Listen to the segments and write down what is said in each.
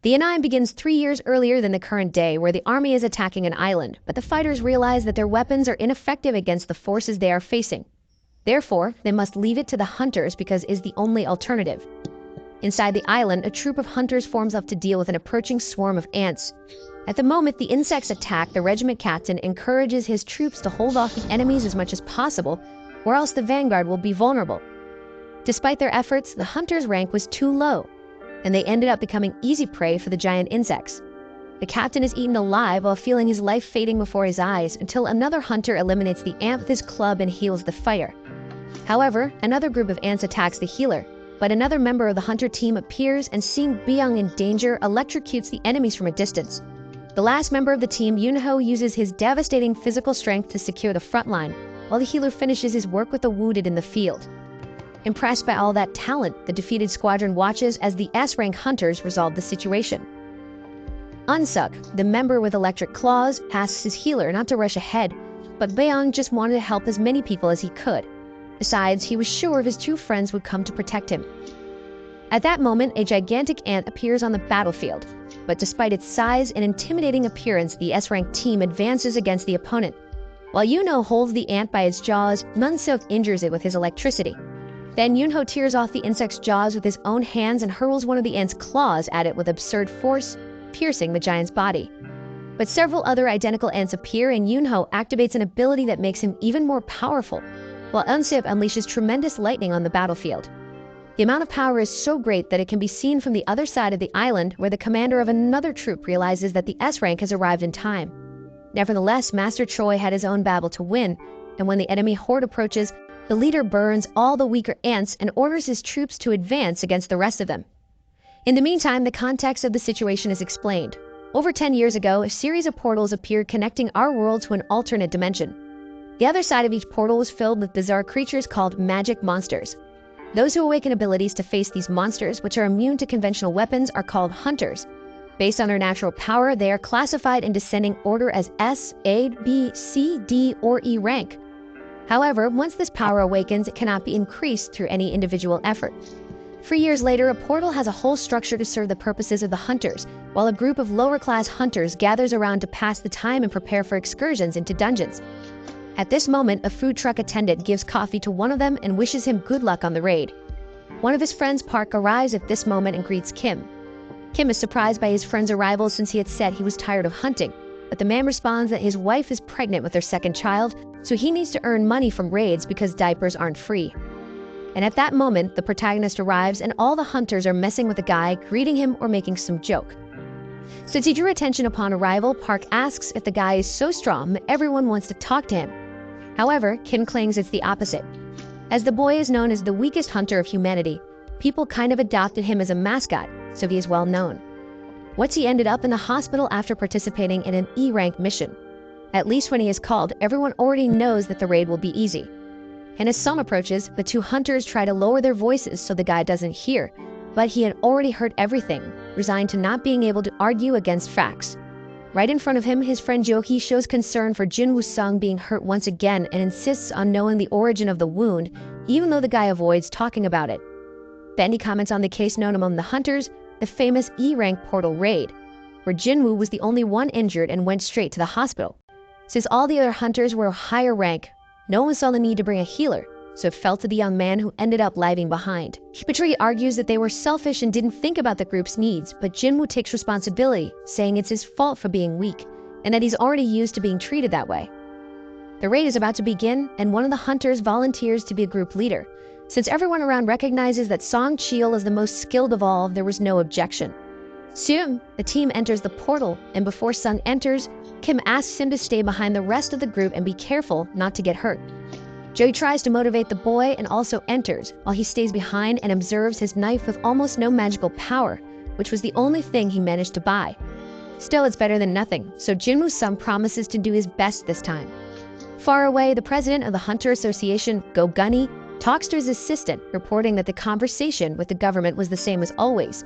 The anime begins 3 years earlier than the current day, where the army is attacking an island, but the fighters realize that their weapons are ineffective against the forces they are facing. Therefore, they must leave it to the hunters because it's the only alternative. Inside the island, a troop of hunters forms up to deal with an approaching swarm of ants. At the moment the insects attack, the regiment captain encourages his troops to hold off the enemies as much as possible, or else the vanguard will be vulnerable. Despite their efforts, the hunters' rank was too low, and they ended up becoming easy prey for the giant insects. The captain is eaten alive while feeling his life fading before his eyes until another hunter eliminates the ant with his club and heals the fighter. However, another group of ants attacks the healer, but another member of the hunter team appears and, seeing Byung in danger, electrocutes the enemies from a distance. The last member of the team, Jinwoo, uses his devastating physical strength to secure the front line, while the healer finishes his work with the wounded in the field. Impressed by all that talent, the defeated squadron watches as the S-rank hunters resolve the situation. Unsuk, the member with electric claws, asks his healer not to rush ahead, but Byung just wanted to help as many people as he could. Besides, he was sure his two friends would come to protect him. At that moment, a gigantic ant appears on the battlefield, but despite its size and intimidating appearance, the S-rank team advances against the opponent. While Yunho holds the ant by its jaws, Unsuk injures it with his electricity. Then Yunho tears off the insect's jaws with his own hands and hurls one of the ant's claws at it with absurd force, piercing the giant's body. But several other identical ants appear, and Yunho activates an ability that makes him even more powerful, while Unsuk unleashes tremendous lightning on the battlefield. The amount of power is so great that it can be seen from the other side of the island, where the commander of another troop realizes that the S-rank has arrived in time. Nevertheless, Master Choi had his own battle to win, and when the enemy horde approaches, the leader burns all the weaker ants and orders his troops to advance against the rest of them. In the meantime, the context of the situation is explained. Over 10 years ago, a series of portals appeared connecting our world to an alternate dimension. The other side of each portal was filled with bizarre creatures called magic monsters. Those who awaken abilities to face these monsters, which are immune to conventional weapons, are called hunters. Based on their natural power, they are classified in descending order as S, A, B, C, D, or E rank. However, once this power awakens, it cannot be increased through any individual effort. 3 years later, a portal has a whole structure to serve the purposes of the hunters, while a group of lower-class hunters gathers around to pass the time and prepare for excursions into dungeons. At this moment, a food truck attendant gives coffee to one of them and wishes him good luck on the raid. One of his friends, Park, arrives at this moment and greets Kim. Kim is surprised by his friend's arrival since he had said he was tired of hunting, but the man responds that his wife is pregnant with their second child, so he needs to earn money from raids because diapers aren't free. And at that moment, the protagonist arrives and all the hunters are messing with the guy, greeting him or making some joke. Since he drew attention upon arrival, Park asks if the guy is so strong that everyone wants to talk to him. However, Kim claims it's the opposite. As the boy is known as the weakest hunter of humanity, people kind of adopted him as a mascot, so he is well known. Once he ended up in the hospital after participating in an E-rank mission. At least when he is called, everyone already knows that the raid will be easy. And as Song approaches, the two hunters try to lower their voices so the guy doesn't hear, but he had already heard everything, resigned to not being able to argue against facts. Right in front of him, his friend Joki shows concern for Jinwoo Sung being hurt once again and insists on knowing the origin of the wound, even though the guy avoids talking about it. Then he comments on the case known among the hunters, the famous E-rank portal raid, where Jinwoo was the only one injured and went straight to the hospital. Since all the other hunters were of higher rank, no one saw the need to bring a healer, so it fell to the young man who ended up lagging behind. Hipatri argues that they were selfish and didn't think about the group's needs, but Jinwoo takes responsibility, saying it's his fault for being weak, and that he's already used to being treated that way. The raid is about to begin, and one of the hunters volunteers to be a group leader. Since everyone around recognizes that Song Cheol is the most skilled of all, there was no objection. Soon, the team enters the portal, and before Sung enters, Kim asks him to stay behind the rest of the group and be careful not to get hurt. Joey tries to motivate the boy and also enters, while he stays behind and observes his knife with almost no magical power, which was the only thing he managed to buy. Still, it's better than nothing, so Jinwoo Sung promises to do his best this time. Far away, the president of the Hunter Association, Go Gunny, talks to his assistant, reporting that the conversation with the government was the same as always.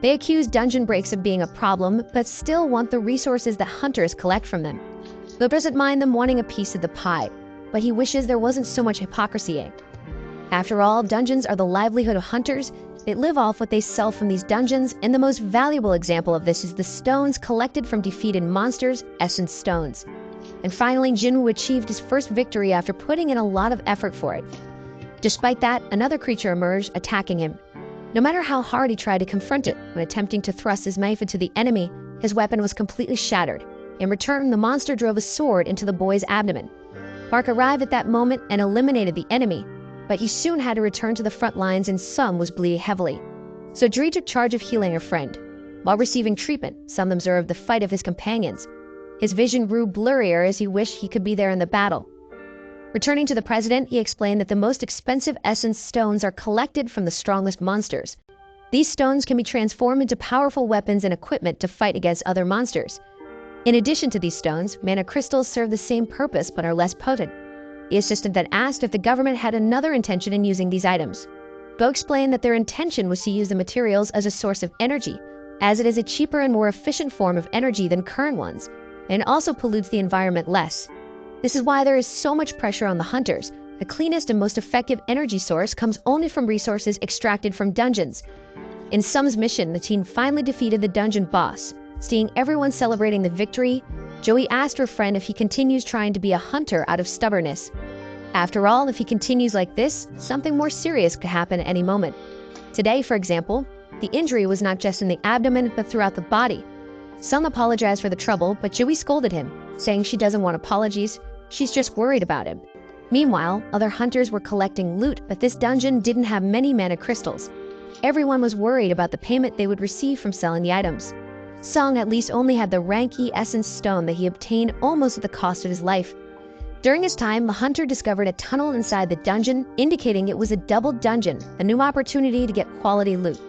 They accuse dungeon breaks of being a problem, but still want the resources that hunters collect from them. Go doesn't mind them wanting a piece of the pie, but he wishes there wasn't so much hypocrisy. After all, dungeons are the livelihood of hunters, They live off what they sell from these dungeons, and the most valuable example of this is the stones collected from defeated monsters, essence stones. And finally, Jinwoo achieved his first victory after putting in a lot of effort for it. Despite that, another creature emerged, attacking him. No matter how hard he tried to confront it, when attempting to thrust his knife into the enemy, his weapon was completely shattered. In return, the monster drove a sword into the boy's abdomen. Park arrived at that moment and eliminated the enemy, but he soon had to return to the front lines and Sum was bleeding heavily. So Dree took charge of healing her friend. While receiving treatment, Sum observed the fight of his companions. His vision grew blurrier as he wished he could be there in the battle. Returning to the president, he explained that the most expensive essence stones are collected from the strongest monsters. These stones can be transformed into powerful weapons and equipment to fight against other monsters. In addition to these stones, mana crystals serve the same purpose but are less potent. The assistant then asked if the government had another intention in using these items. Bo explained that their intention was to use the materials as a source of energy, as it is a cheaper and more efficient form of energy than current ones, and also pollutes the environment less. This is why there is so much pressure on the hunters. The cleanest and most effective energy source comes only from resources extracted from dungeons. In Sum's mission, the team finally defeated the dungeon boss. Seeing everyone celebrating the victory, Joey asked her friend if he continues trying to be a hunter out of stubbornness. After all, if he continues like this, something more serious could happen at any moment. Today, for example, the injury was not just in the abdomen but throughout the body. Sum apologized for the trouble, but Joey scolded him, saying she doesn't want apologies, she's just worried about him. Meanwhile, other hunters were collecting loot, but this dungeon didn't have many mana crystals. Everyone was worried about the payment they would receive from selling the items. Sung at least only had the rank E essence stone that he obtained almost at the cost of his life. During his time, the hunter discovered a tunnel inside the dungeon, indicating it was a double dungeon, a new opportunity to get quality loot.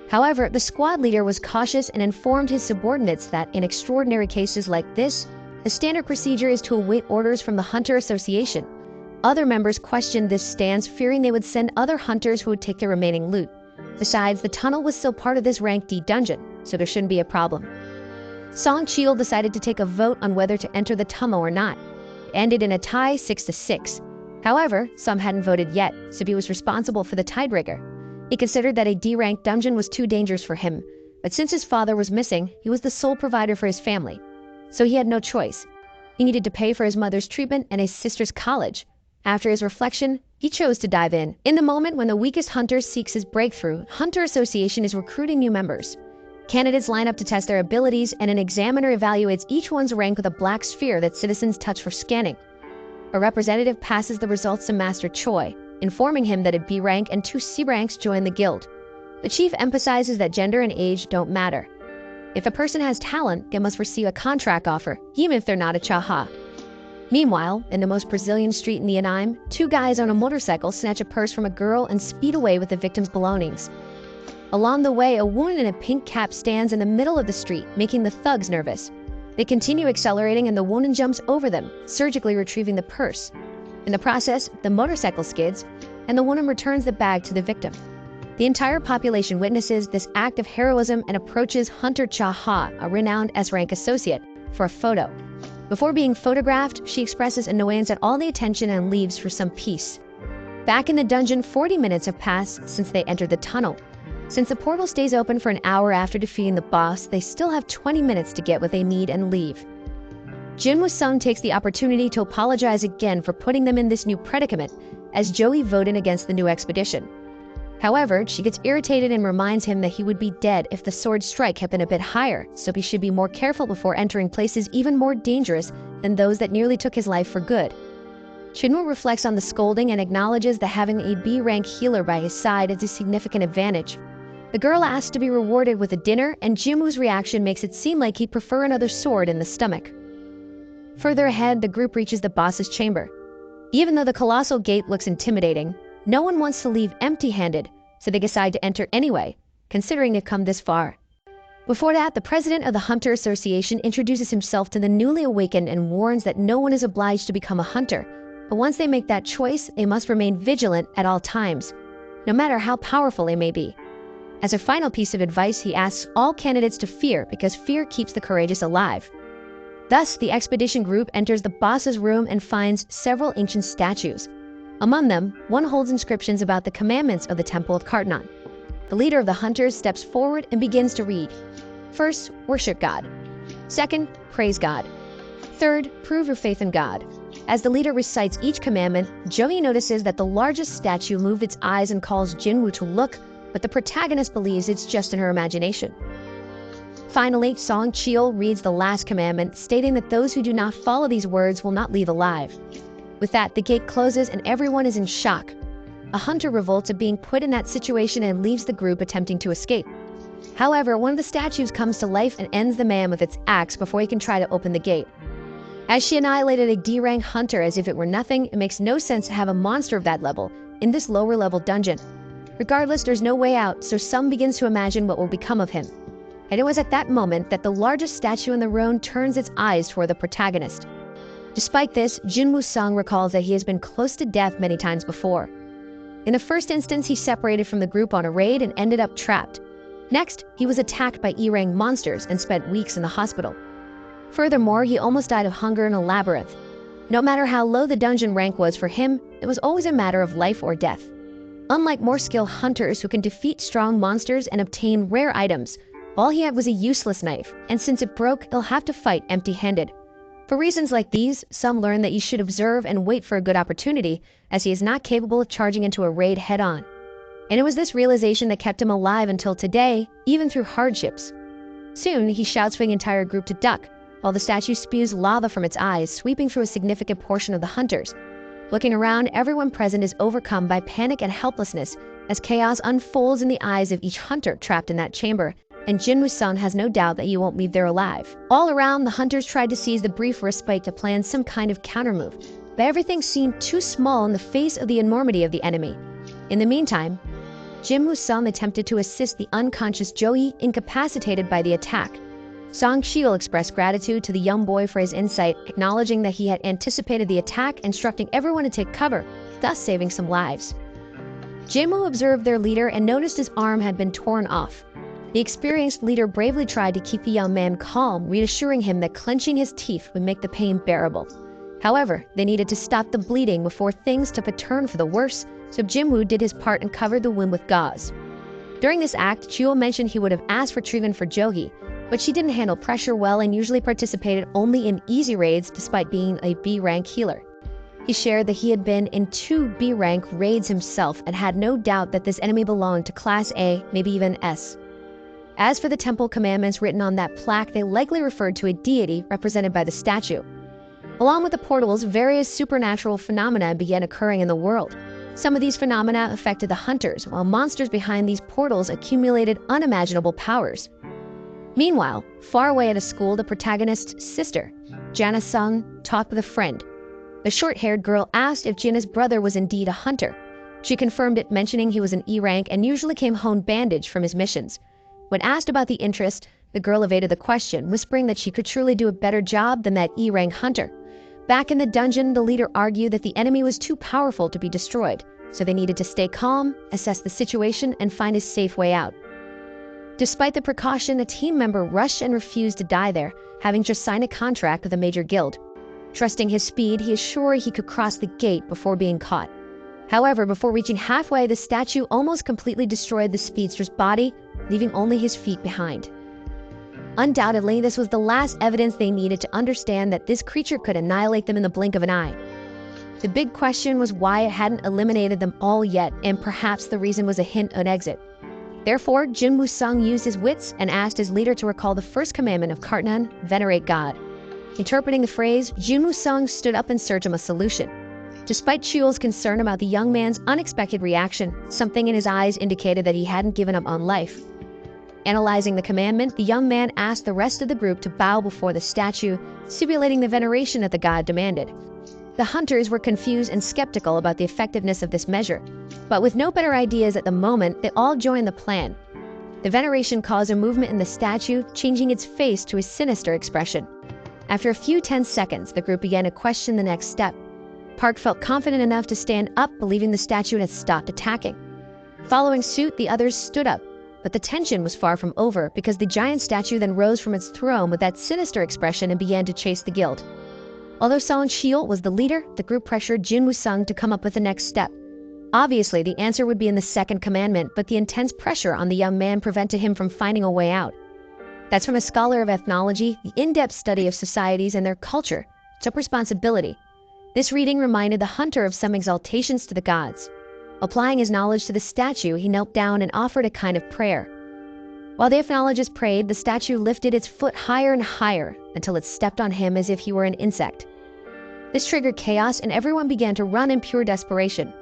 However, the squad leader was cautious and informed his subordinates that in extraordinary cases like this, the standard procedure is to await orders from the Hunter Association. Other members questioned this stance, fearing they would send other hunters who would take the remaining loot. Besides, the tunnel was still part of this rank D dungeon, so there shouldn't be a problem. Song Cheol decided to take a vote on whether to enter the tunnel or not. It ended in a tie 6-6. However, some hadn't voted yet, so he was responsible for the tiebreaker. He considered that a D-rank dungeon was too dangerous for him, but since his father was missing, he was the sole provider for his family. So he had no choice. He needed to pay for his mother's treatment and his sister's college. After his reflection, he chose to dive in. In the moment when the weakest hunter seeks his breakthrough, Hunter Association is recruiting new members. Candidates line up to test their abilities, and an examiner evaluates each one's rank with a black sphere that citizens touch for scanning. A representative passes the results to Master Choi, informing him that a B rank and 2 C ranks join the guild. The chief emphasizes that gender and age don't matter. If a person has talent, they must receive a contract offer, even if they're not a Chaha. Meanwhile, in the most Brazilian street in the Anaheim, 2 guys on a motorcycle snatch a purse from a girl and speed away with the victim's belongings. Along the way, a woman in a pink cap stands in the middle of the street, making the thugs nervous. They continue accelerating and the woman jumps over them, surgically retrieving the purse. In the process, the motorcycle skids, and the woman returns the bag to the victim. The entire population witnesses this act of heroism and approaches Hunter Cha-ha, a renowned S-rank associate, for a photo. Before being photographed, she expresses annoyance at all the attention and leaves for some peace. Back in the dungeon, 40 minutes have passed since they entered the tunnel. Since the portal stays open for an hour after defeating the boss, they still have 20 minutes to get what they need and leave. Jinwoo Sung takes the opportunity to apologize again for putting them in this new predicament, as Joey voted against the new expedition. However, she gets irritated and reminds him that he would be dead if the sword strike had been a bit higher, so he should be more careful before entering places even more dangerous than those that nearly took his life for good. Jinwoo reflects on the scolding and acknowledges that having a B-rank healer by his side is a significant advantage. The girl asks to be rewarded with a dinner, and Jinwoo's reaction makes it seem like he'd prefer another sword in the stomach. Further ahead, the group reaches the boss's chamber. Even though the colossal gate looks intimidating, no one wants to leave empty-handed, so they decide to enter anyway, considering they've come this far. Before that, the president of the Hunter Association introduces himself to the newly awakened and warns that no one is obliged to become a hunter, but once they make that choice, they must remain vigilant at all times, no matter how powerful they may be. As a final piece of advice, he asks all candidates to fear because fear keeps the courageous alive. Thus, the expedition group enters the boss's room and finds several ancient statues. Among them, one holds inscriptions about the commandments of the Temple of Kartnan. The leader of the hunters steps forward and begins to read. First, worship God. Second, praise God. Third, prove your faith in God. As the leader recites each commandment, Joey notices that the largest statue moved its eyes and calls Jinwoo to look, but the protagonist believes it's just in her imagination. Finally, Song Cheol reads the last commandment, stating that those who do not follow these words will not leave alive. With that, the gate closes and everyone is in shock. A hunter revolts at being put in that situation and leaves the group attempting to escape. However, one of the statues comes to life and ends the man with its axe before he can try to open the gate. As she annihilated a D-rank hunter as if it were nothing, it makes no sense to have a monster of that level in this lower level dungeon. Regardless, there's no way out, so Sung begins to imagine what will become of him. And it was at that moment that the largest statue in the room turns its eyes toward the protagonist. Despite this, Jinwoo Sung recalls that he has been close to death many times before. In the first instance, he separated from the group on a raid and ended up trapped. Next, he was attacked by E-rank monsters and spent weeks in the hospital. Furthermore, he almost died of hunger in a labyrinth. No matter how low the dungeon rank was for him, it was always a matter of life or death. Unlike more skilled hunters who can defeat strong monsters and obtain rare items, all he had was a useless knife, and since it broke, he'll have to fight empty-handed. For reasons like these, some learn that you should observe and wait for a good opportunity, as he is not capable of charging into a raid head-on. And it was this realization that kept him alive until today, even through hardships. Soon, he shouts for the entire group to duck, while the statue spews lava from its eyes, sweeping through a significant portion of the hunters. Looking around, everyone present is overcome by panic and helplessness as chaos unfolds in the eyes of each hunter trapped in that chamber, and Jinwoo Sung has no doubt that you won't leave there alive. All around, the hunters tried to seize the brief respite to plan some kind of countermove, but everything seemed too small in the face of the enormity of the enemy. In the meantime, Jinwoo Sung attempted to assist the unconscious Joey, incapacitated by the attack. Song Cheol expressed gratitude to the young boy for his insight, acknowledging that he had anticipated the attack, instructing everyone to take cover, thus saving some lives. Jinwoo observed their leader and noticed his arm had been torn off. The experienced leader bravely tried to keep the young man calm, reassuring him that clenching his teeth would make the pain bearable. However, they needed to stop the bleeding before things took a turn for the worse, so Jinwoo did his part and covered the wound with gauze. During this act, Cheol mentioned he would have asked for treatment for Jogi, but she didn't handle pressure well and usually participated only in easy raids despite being a B-rank healer. He shared that he had been in 2 B-rank raids himself and had no doubt that this enemy belonged to Class A, maybe even S. As for the temple commandments written on that plaque, they likely referred to a deity represented by the statue. Along with the portals, various supernatural phenomena began occurring in the world. Some of these phenomena affected the hunters, while monsters behind these portals accumulated unimaginable powers. Meanwhile, far away at a school, the protagonist's sister, Jana Sung, talked with a friend. The short-haired girl asked if Jana's brother was indeed a hunter. She confirmed it, mentioning he was an E-rank and usually came home bandaged from his missions. When asked about the interest, the girl evaded the question, whispering that she could truly do a better job than that E-rank hunter. Back in the dungeon, the leader argued that the enemy was too powerful to be destroyed, so they needed to stay calm, assess the situation, and find a safe way out. Despite the precaution, a team member rushed and refused to die there, having just signed a contract with a major guild. Trusting his speed, he is sure he could cross the gate before being caught. However, before reaching halfway, the statue almost completely destroyed the speedster's body, leaving only his feet behind. Undoubtedly, this was the last evidence they needed to understand that this creature could annihilate them in the blink of an eye. The big question was why it hadn't eliminated them all yet, and perhaps the reason was a hint at exit. Therefore, Jinwoo Sung used his wits and asked his leader to recall the first commandment of Kartnan, venerate God. Interpreting the phrase, Jinwoo Sung stood up in search of a solution. Despite Cheol's concern about the young man's unexpected reaction, something in his eyes indicated that he hadn't given up on life. Analyzing the commandment, the young man asked the rest of the group to bow before the statue, simulating the veneration that the god demanded. The hunters were confused and skeptical about the effectiveness of this measure, but with no better ideas at the moment, they all joined the plan. The veneration caused a movement in the statue, changing its face to a sinister expression. After a few tense seconds, the group began to question the next step. Park felt confident enough to stand up, believing the statue had stopped attacking. Following suit, the others stood up, but the tension was far from over because the giant statue then rose from its throne with that sinister expression and began to chase the guild. Although Song Cheol was the leader, the group pressured Jinwoo Sung to come up with the next step. Obviously, the answer would be in the second commandment, but the intense pressure on the young man prevented him from finding a way out. That's from a scholar of ethnology, the in-depth study of societies and their culture took responsibility. This reading reminded the hunter of some exaltations to the gods. Applying his knowledge to the statue, he knelt down and offered a kind of prayer. While the ethnologist prayed, the statue lifted its foot higher and higher until it stepped on him as if he were an insect. This triggered chaos, and everyone began to run in pure desperation.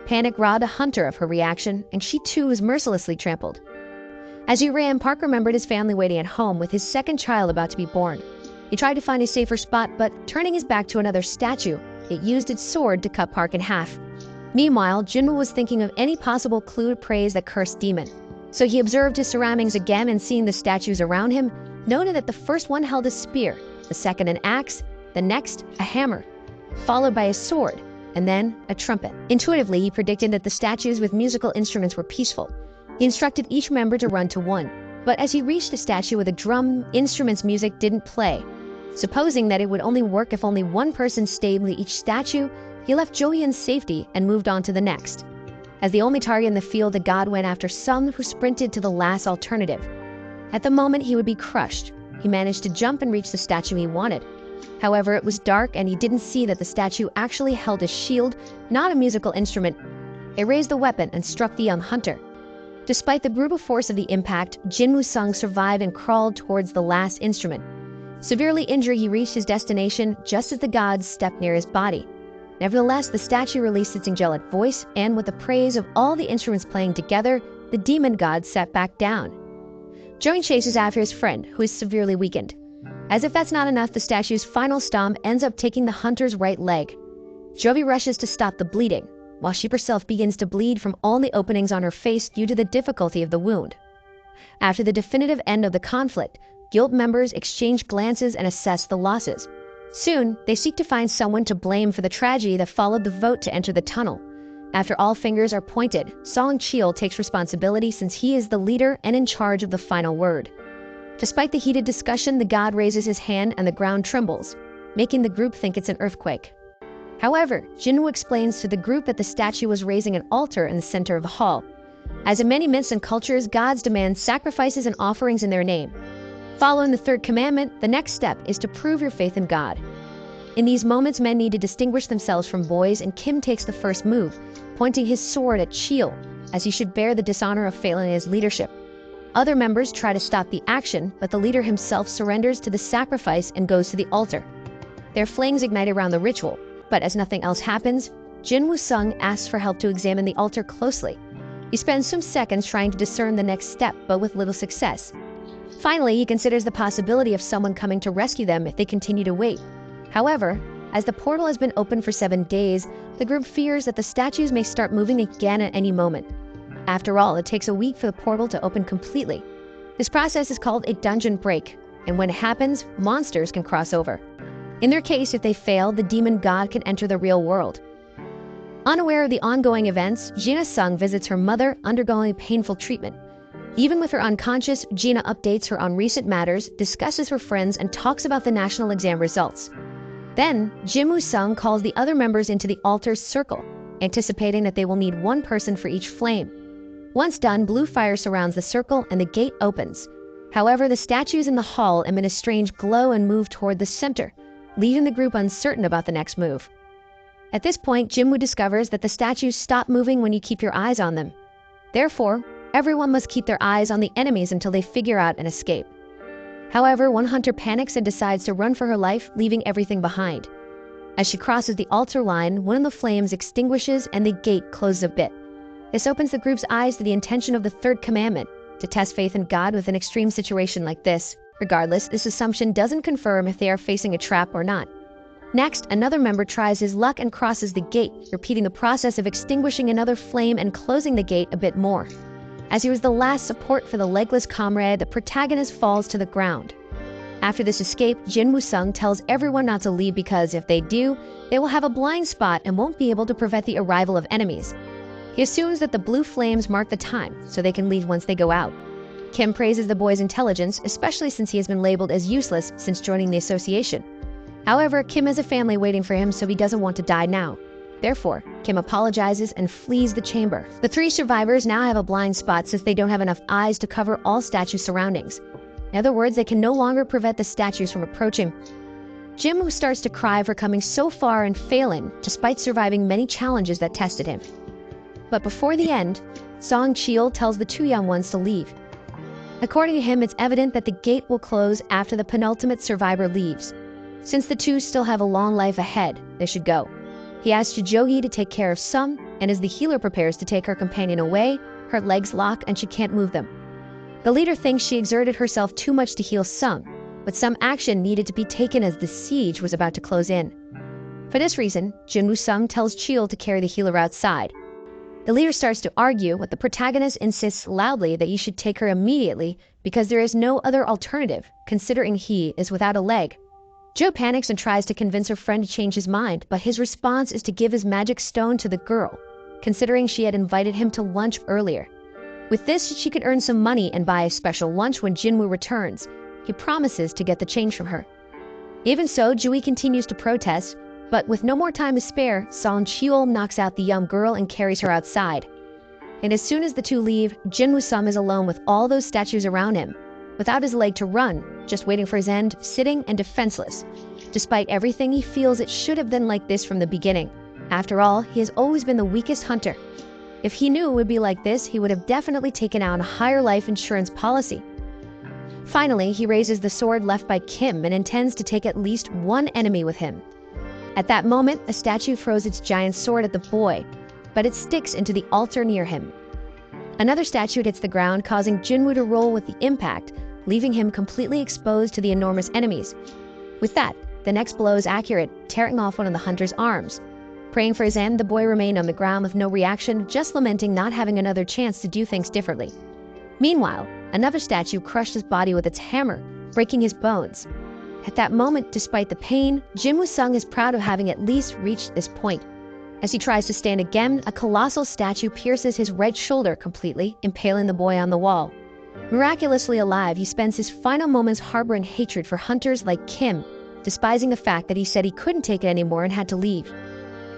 Panic robbed a hunter of her reaction, and she too was mercilessly trampled. As he ran, Park remembered his family waiting at home with his second child about to be born. He tried to find a safer spot, but turning his back to another statue, it used its sword to cut Park in half. Meanwhile, Jinwoo was thinking of any possible clue to praise the cursed demon. So he observed his surroundings again, and seeing the statues around him, noted that the first one held a spear, the second an axe, the next a hammer, followed by a sword, and then a trumpet. Intuitively, he predicted that the statues with musical instruments were peaceful. He instructed each member to run to one, but as he reached a statue with a drum, instrument's music didn't play. Supposing that it would only work if only one person stayed with each statue, he left Joey in safety and moved on to the next. As the only target in the field, the god went after some who sprinted to the last alternative. At the moment he would be crushed, he managed to jump and reach the statue he wanted. However, it was dark and he didn't see that the statue actually held a shield, not a musical instrument. It raised the weapon and struck the young hunter. Despite the brutal force of the impact, Jinwoo Sung survived and crawled towards the last instrument. Severely injured, he reached his destination just as the god stepped near his body. Nevertheless, the statue released its angelic voice, and with the praise of all the instruments playing together, the demon god sat back down. Joey chases after his friend, who is severely weakened. As if that's not enough, the statue's final stomp ends up taking the hunter's right leg. Jovi rushes to stop the bleeding, while she herself begins to bleed from all the openings on her face due to the difficulty of the wound. After the definitive end of the conflict, guild members exchange glances and assess the losses. Soon, they seek to find someone to blame for the tragedy that followed the vote to enter the tunnel. After all fingers are pointed, Song Chil takes responsibility since he is the leader and in charge of the final word. Despite the heated discussion, the god raises his hand and the ground trembles, making the group think it's an earthquake. However, Jinwoo explains to the group that the statue was raising an altar in the center of the hall. As in many myths and cultures, gods demand sacrifices and offerings in their name. Following the third commandment, the next step is to prove your faith in God. In these moments, men need to distinguish themselves from boys, and Kim takes the first move, pointing his sword at Chil, as he should bear the dishonor of failing in his leadership. Other members try to stop the action, but the leader himself surrenders to the sacrifice and goes to the altar. Their flames ignite around the ritual, but as nothing else happens, Jinwoo Sung asks for help to examine the altar closely. He spends some seconds trying to discern the next step, but with little success. Finally, he considers the possibility of someone coming to rescue them if they continue to wait. However, as the portal has been open for 7 days, the group fears that the statues may start moving again at any moment. After all, it takes a week for the portal to open completely. This process is called a dungeon break, and when it happens, monsters can cross over. In their case, if they fail, the demon god can enter the real world. Unaware of the ongoing events, Gina Sung visits her mother undergoing painful treatment. Even with her unconscious, Gina updates her on recent matters, discusses her friends, and talks about the national exam results. Then, Jinwoo Sung calls the other members into the altar's circle, anticipating that they will need one person for each flame. Once done, blue fire surrounds the circle and the gate opens. However, the statues in the hall emit a strange glow and move toward the center, leaving the group uncertain about the next move. At this point, Jinwoo discovers that the statues stop moving when you keep your eyes on them. Therefore, everyone must keep their eyes on the enemies until they figure out an escape. However, one hunter panics and decides to run for her life, leaving everything behind. As she crosses the altar line, one of the flames extinguishes and the gate closes a bit. This opens the group's eyes to the intention of the third commandment, to test faith in God with an extreme situation like this. Regardless, this assumption doesn't confirm if they are facing a trap or not. Next, another member tries his luck and crosses the gate, repeating the process of extinguishing another flame and closing the gate a bit more. As he was the last support for the legless comrade, the protagonist falls to the ground. After this escape, Jinwoo Sung tells everyone not to leave because if they do, they will have a blind spot and won't be able to prevent the arrival of enemies. He assumes that the blue flames mark the time, so they can leave once they go out. Kim praises the boy's intelligence, especially since he has been labeled as useless since joining the association. However, Kim has a family waiting for him, so he doesn't want to die now. Therefore, Kim apologizes and flees the chamber. The 3 survivors now have a blind spot since they don't have enough eyes to cover all statue surroundings. In other words, they can no longer prevent the statues from approaching. Jinwoo starts to cry for coming so far and failing, despite surviving many challenges that tested him. But before the end, Song Cheol tells the 2 young ones to leave. According to him, it's evident that the gate will close after the penultimate survivor leaves. Since the 2 still have a long life ahead, they should go. He asks Jogi to take care of Sung, and as the healer prepares to take her companion away, her legs lock and she can't move them. The leader thinks she exerted herself too much to heal Sung, but some action needed to be taken as the siege was about to close in. For this reason, Jinwoo Sung tells Cheol to carry the healer outside. The leader starts to argue, but the protagonist insists loudly that he should take her immediately because there is no other alternative, considering he is without a leg. Jo panics and tries to convince her friend to change his mind, but his response is to give his magic stone to the girl, considering she had invited him to lunch earlier. With this, she could earn some money and buy a special lunch when Jinwoo returns. He promises to get the change from her. Even so, Jui continues to protest, but with no more time to spare, Song Cheol knocks out the young girl and carries her outside. And as soon as the 2 leave, Jinwoo Sung is alone with all those statues around him, without his leg to run, just waiting for his end, sitting and defenseless. Despite everything, he feels it should have been like this from the beginning. After all, he has always been the weakest hunter. If he knew it would be like this, he would have definitely taken out a higher life insurance policy. Finally, he raises the sword left by Kim and intends to take at least 1 enemy with him. At that moment, a statue throws its giant sword at the boy, but it sticks into the altar near him. Another statue hits the ground, causing Jinwoo to roll with the impact, leaving him completely exposed to the enormous enemies. With that, the next blow is accurate, tearing off one of the hunter's arms. Praying for his end, the boy remained on the ground with no reaction, just lamenting not having another chance to do things differently. Meanwhile, another statue crushed his body with its hammer, breaking his bones. At that moment, despite the pain, Jinwoo Sung is proud of having at least reached this point. As he tries to stand again, a colossal statue pierces his right shoulder completely, impaling the boy on the wall. Miraculously alive, he spends his final moments harboring hatred for hunters like Kim, despising the fact that he said he couldn't take it anymore and had to leave.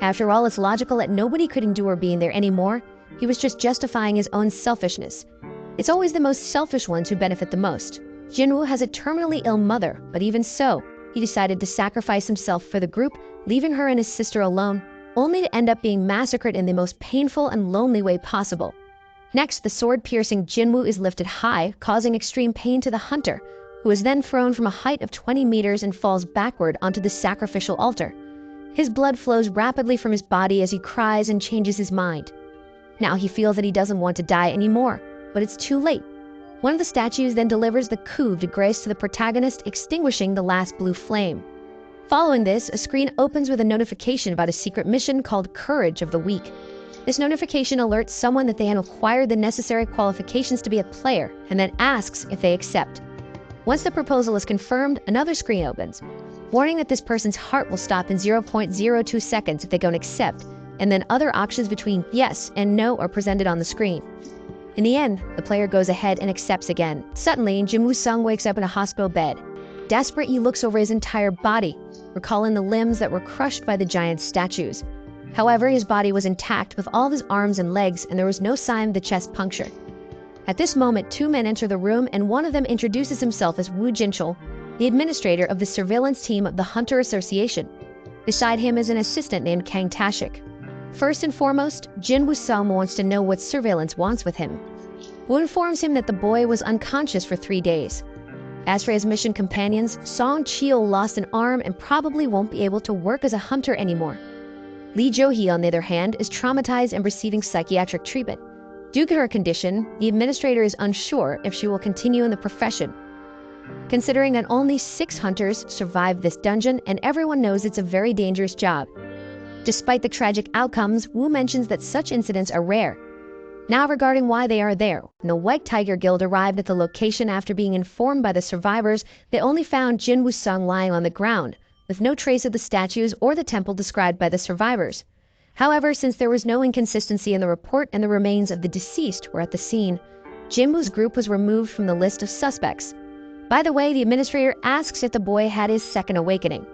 After all, it's logical that nobody could endure being there anymore. He was just justifying his own selfishness. It's always the most selfish ones who benefit the most. Jinwoo has a terminally ill mother, but even so, he decided to sacrifice himself for the group, leaving her and his sister alone, only to end up being massacred in the most painful and lonely way possible. Next, the sword-piercing Jinwoo is lifted high, causing extreme pain to the hunter, who is then thrown from a height of 20 meters and falls backward onto the sacrificial altar. His blood flows rapidly from his body as he cries and changes his mind. Now he feels that he doesn't want to die anymore, but it's too late. One of the statues then delivers the coup de grace to the protagonist, extinguishing the last blue flame. Following this, a screen opens with a notification about a secret mission called Courage of the Weak. This notification alerts someone that they have acquired the necessary qualifications to be a player, and then asks if they accept. Once the proposal is confirmed, another screen opens, warning that this person's heart will stop in 0.02 seconds if they don't accept, and then other options between yes and no are presented on the screen. In the end, the player goes ahead and accepts again. Suddenly, Jinwoo Sung wakes up in a hospital bed. Desperate, he looks over his entire body, recalling the limbs that were crushed by the giant statues. However, his body was intact with all of his arms and legs, and there was no sign of the chest puncture. At this moment, 2 men enter the room, and one of them introduces himself as Woo Jinchul, the administrator of the surveillance team of the Hunter Association. Beside him is an assistant named Kang Tashik. First and foremost, Jinwoo Sung wants to know what surveillance wants with him. Woo informs him that the boy was unconscious for 3 days. As for his mission companions, Song Cheol lost an arm and probably won't be able to work as a hunter anymore. Lee Jo-hee, on the other hand, is traumatized and receiving psychiatric treatment. Due to her condition, the administrator is unsure if she will continue in the profession. Considering that only 6 hunters survived this dungeon, and everyone knows it's a very dangerous job. Despite the tragic outcomes, Woo mentions that such incidents are rare. Now regarding why they are there, the White Tiger Guild arrived at the location after being informed by the survivors they only found Jinwoo Sung lying on the ground, with no trace of the statues or the temple described by the survivors. However, since there was no inconsistency in the report and the remains of the deceased were at the scene, Jinwoo's group was removed from the list of suspects. By the way, the administrator asks if the boy had his second awakening.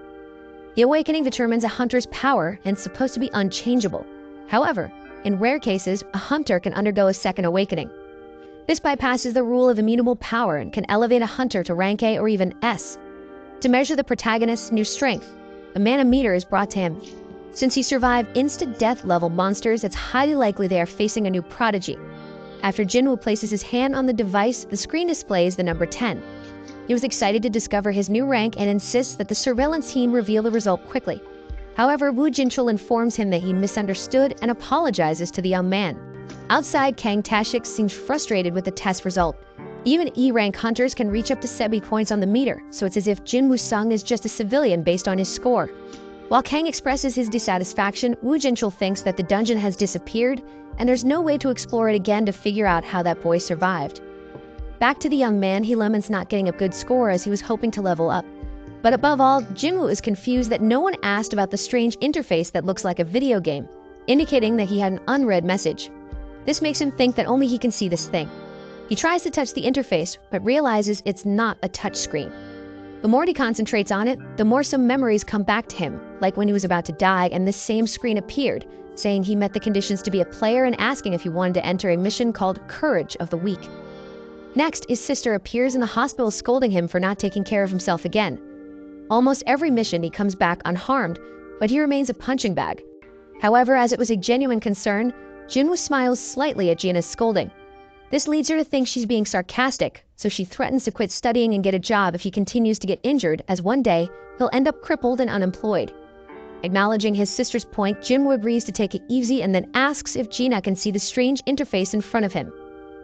The awakening determines a hunter's power and is supposed to be unchangeable. However, in rare cases, a hunter can undergo a second awakening. This bypasses the rule of immutable power and can elevate a hunter to rank A or even S. To measure the protagonist's new strength, a manometer is brought to him. Since he survived instant-death level monsters, it's highly likely they are facing a new prodigy. After Jinwoo places his hand on the device, the screen displays the number 10. He was excited to discover his new rank and insists that the surveillance team reveal the result quickly. However, Woo Jinchul informs him that he misunderstood and apologizes to the young man. Outside, Kang Tashik seems frustrated with the test result. Even E-rank hunters can reach up to 70 points on the meter, so it's as if Jinwoo Sung is just a civilian based on his score. While Kang expresses his dissatisfaction, Woo Jinchul thinks that the dungeon has disappeared, and there's no way to explore it again to figure out how that boy survived. Back to the young man, he laments not getting a good score as he was hoping to level up. But above all, Jinwoo is confused that no one asked about the strange interface that looks like a video game, indicating that he had an unread message. This makes him think that only he can see this thing. He tries to touch the interface, but realizes it's not a touch screen. The more he concentrates on it, the more some memories come back to him, like when he was about to die and this same screen appeared, saying he met the conditions to be a player and asking if he wanted to enter a mission called Courage of the Weak. Next, his sister appears in the hospital scolding him for not taking care of himself again. Almost every mission he comes back unharmed, but he remains a punching bag. However, as it was a genuine concern, Jinwoo smiles slightly at Gina's scolding. This leads her to think she's being sarcastic, so she threatens to quit studying and get a job if he continues to get injured, as one day, he'll end up crippled and unemployed. Acknowledging his sister's point, Jinwoo agrees to take it easy and then asks if Gina can see the strange interface in front of him.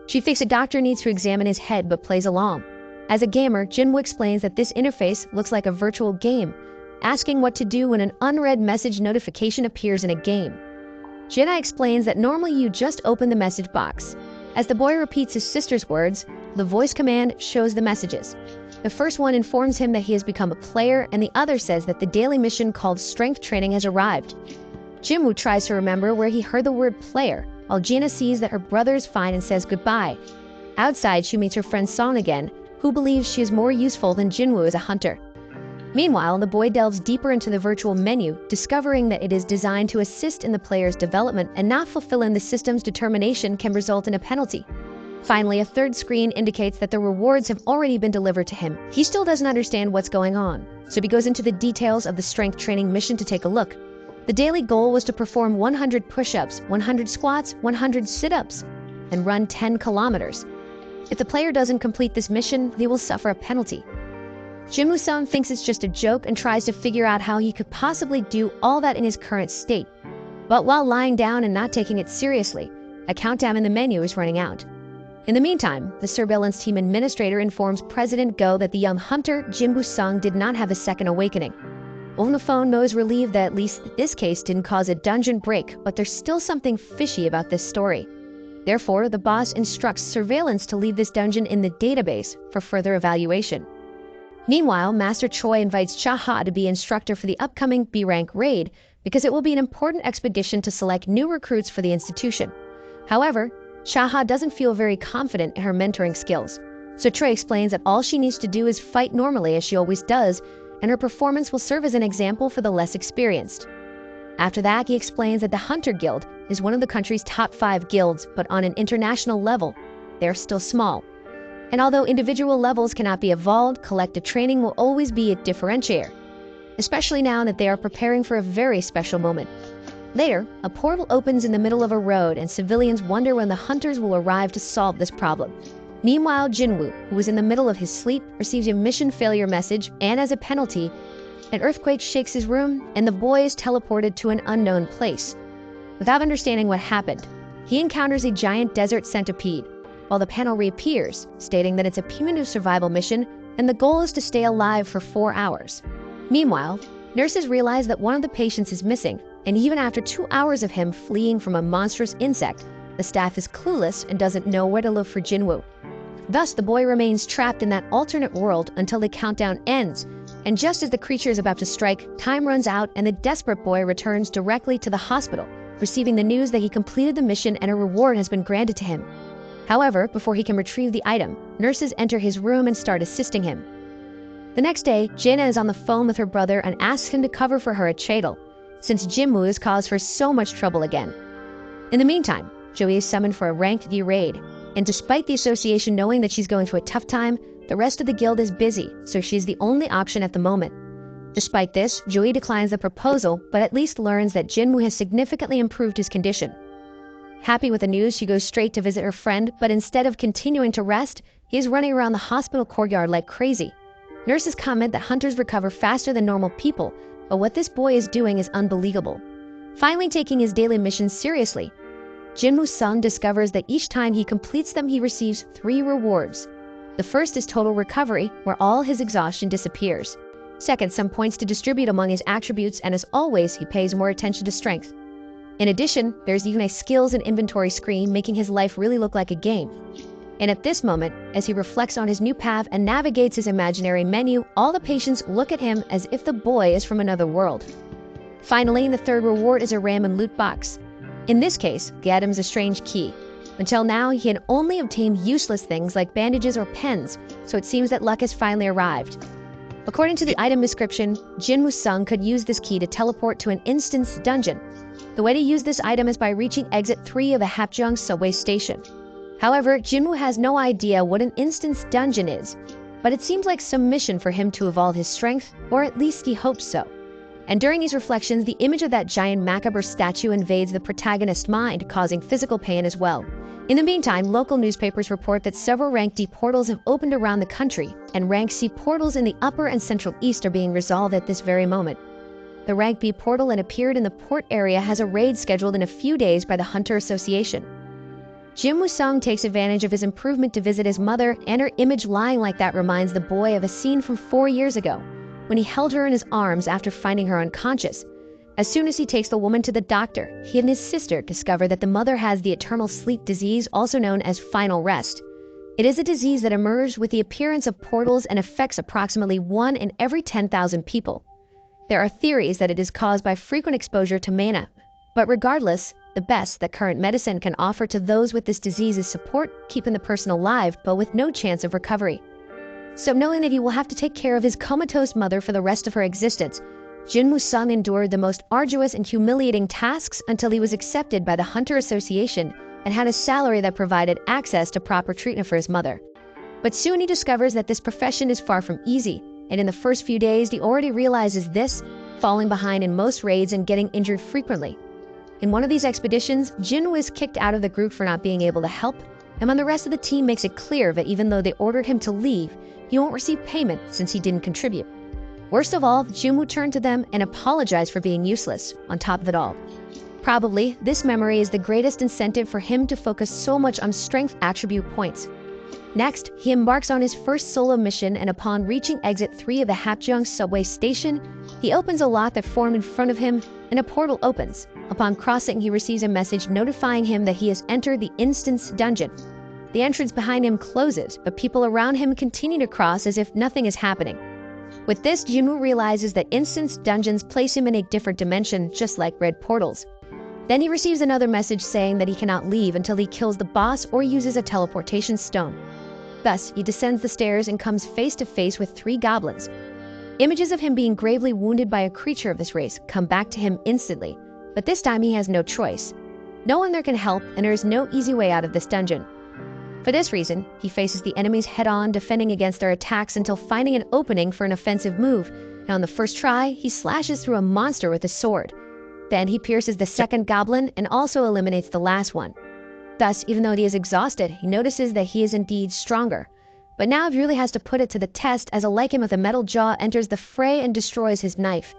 She thinks a doctor needs to examine his head but plays along. As a gamer, Jinwoo explains that this interface looks like a virtual game, asking what to do when an unread message notification appears in a game. Gina explains that normally you just open the message box. As the boy repeats his sister's words, the voice command shows the messages. The first one informs him that he has become a player, and the other says that the daily mission called Strength Training has arrived. Jinwoo tries to remember where he heard the word player, while Gina sees that her brother is fine and says goodbye. Outside, she meets her friend Song again, who believes she is more useful than Jinwoo as a hunter. Meanwhile, the boy delves deeper into the virtual menu, discovering that it is designed to assist in the player's development and not fulfilling the system's determination can result in a penalty. Finally, a third screen indicates that the rewards have already been delivered to him. He still doesn't understand what's going on, so he goes into the details of the strength training mission to take a look. The daily goal was to perform 100 push-ups, 100 squats, 100 sit-ups, and run 10 kilometers. If the player doesn't complete this mission, they will suffer a penalty. Jinwoo Sung thinks it's just a joke and tries to figure out how he could possibly do all that in his current state. But while lying down and not taking it seriously, a countdown in the menu is running out. In the meantime, the surveillance team administrator informs President Go that the young hunter, Jinwoo Sung, did not have a second awakening. On the phone, Mo is relieved that at least this case didn't cause a dungeon break, but there's still something fishy about this story. Therefore, the boss instructs surveillance to leave this dungeon in the database for further evaluation. Meanwhile, Master Choi invites Cha-ha to be instructor for the upcoming B-rank raid because it will be an important expedition to select new recruits for the institution. However, Cha-ha doesn't feel very confident in her mentoring skills, so Choi explains that all she needs to do is fight normally as she always does, and her performance will serve as an example for the less experienced. After that, he explains that the Hunter Guild is one of the country's top 5 guilds, but on an international level, they're still small. And although individual levels cannot be evolved, collective training will always be a differentiator, especially now that they are preparing for a very special moment. Later, a portal opens in the middle of a road and civilians wonder when the hunters will arrive to solve this problem. Meanwhile, Jinwoo, who was in the middle of his sleep, receives a mission failure message, and as a penalty, an earthquake shakes his room and the boy is teleported to an unknown place. Without understanding what happened, he encounters a giant desert centipede, while the panel reappears, stating that it's a punitive survival mission and the goal is to stay alive for 4 hours. Meanwhile, nurses realize that one of the patients is missing, and even after 2 hours of him fleeing from a monstrous insect, the staff is clueless and doesn't know where to look for Jinwoo. Thus, the boy remains trapped in that alternate world until the countdown ends, and just as the creature is about to strike, time runs out and the desperate boy returns directly to the hospital, receiving the news that he completed the mission and a reward has been granted to him. However, before he can retrieve the item, nurses enter his room and start assisting him. The next day, Jaina is on the phone with her brother and asks him to cover for her at Chadle, since Jinwoo has caused her so much trouble again. In the meantime, Joey is summoned for a ranked D raid, and despite the association knowing that she's going through a tough time, the rest of the guild is busy, so she's the only option at the moment. Despite this, Joey declines the proposal, but at least learns that Jinwoo has significantly improved his condition. Happy with the news, she goes straight to visit her friend, but instead of continuing to rest, he is running around the hospital courtyard like crazy. Nurses comment that hunters recover faster than normal people, but what this boy is doing is unbelievable. Finally taking his daily missions seriously, Jinwoo Sung discovers that each time he completes them, he receives 3 rewards. The first is total recovery, where all his exhaustion disappears. Second, some points to distribute among his attributes, and as always, he pays more attention to strength. In addition, there's even a skills and inventory screen, making his life really look like a game. And at this moment, as he reflects on his new path and navigates his imaginary menu, all the patients look at him as if the boy is from another world. Finally, the third reward is a random loot box. In this case, the item is a strange key. Until now, he had only obtained useless things like bandages or pens, so it seems that luck has finally arrived. According to the item description, Jinwoo Sung could use this key to teleport to an instance dungeon. The way to use this item is by reaching exit 3 of the Hapjeong subway station. However, Jinwoo has no idea what an instance dungeon is, but it seems like some mission for him to evolve his strength, or at least he hopes so. And during these reflections, the image of that giant macabre statue invades the protagonist's mind, causing physical pain as well. In the meantime, local newspapers report that several Rank D portals have opened around the country, and Rank C portals in the Upper and Central East are being resolved at this very moment. The Rank B portal that appeared in the port area has a raid scheduled in a few days by the Hunter Association. Jinwoo Sung takes advantage of his improvement to visit his mother, and her image lying like that reminds the boy of a scene from 4 years ago, when he held her in his arms after finding her unconscious. As soon as he takes the woman to the doctor, he and his sister discover that the mother has the eternal sleep disease, also known as final rest. It is a disease that emerged with the appearance of portals and affects approximately 1 in every 10,000 people. There are theories that it is caused by frequent exposure to mana, but regardless, the best that current medicine can offer to those with this disease is support, keeping the person alive but with no chance of recovery. So knowing that he will have to take care of his comatose mother for the rest of her existence, Jinwoo Sung endured the most arduous and humiliating tasks until he was accepted by the Hunter Association and had a salary that provided access to proper treatment for his mother. But soon he discovers that this profession is far from easy, and in the first few days he already realizes this, falling behind in most raids and getting injured frequently. In one of these expeditions, Jinwoo is kicked out of the group for not being able to help, and when the rest of the team makes it clear that even though they ordered him to leave, he won't receive payment since he didn't contribute. Worst of all, Jinwoo turned to them and apologized for being useless, on top of it all. Probably, this memory is the greatest incentive for him to focus so much on strength attribute points. Next, he embarks on his first solo mission, and upon reaching exit 3 of the Hapjeong subway station, he opens a lock that formed in front of him, and a portal opens. Upon crossing, he receives a message notifying him that he has entered the instance dungeon. The entrance behind him closes, but people around him continue to cross as if nothing is happening. With this, Jinwoo realizes that instance dungeons place him in a different dimension, just like red portals. Then he receives another message saying that he cannot leave until he kills the boss or uses a teleportation stone. Thus, he descends the stairs and comes face to face with 3 goblins. Images of him being gravely wounded by a creature of this race come back to him instantly, but this time he has no choice. No one there can help, and there is no easy way out of this dungeon. For this reason, he faces the enemies head-on, defending against their attacks until finding an opening for an offensive move, and on the first try, he slashes through a monster with a sword. Then he pierces the second goblin and also eliminates the last one. Thus, even though he is exhausted, he notices that he is indeed stronger. But now he really has to put it to the test as a lichen with a metal jaw enters the fray and destroys his knife.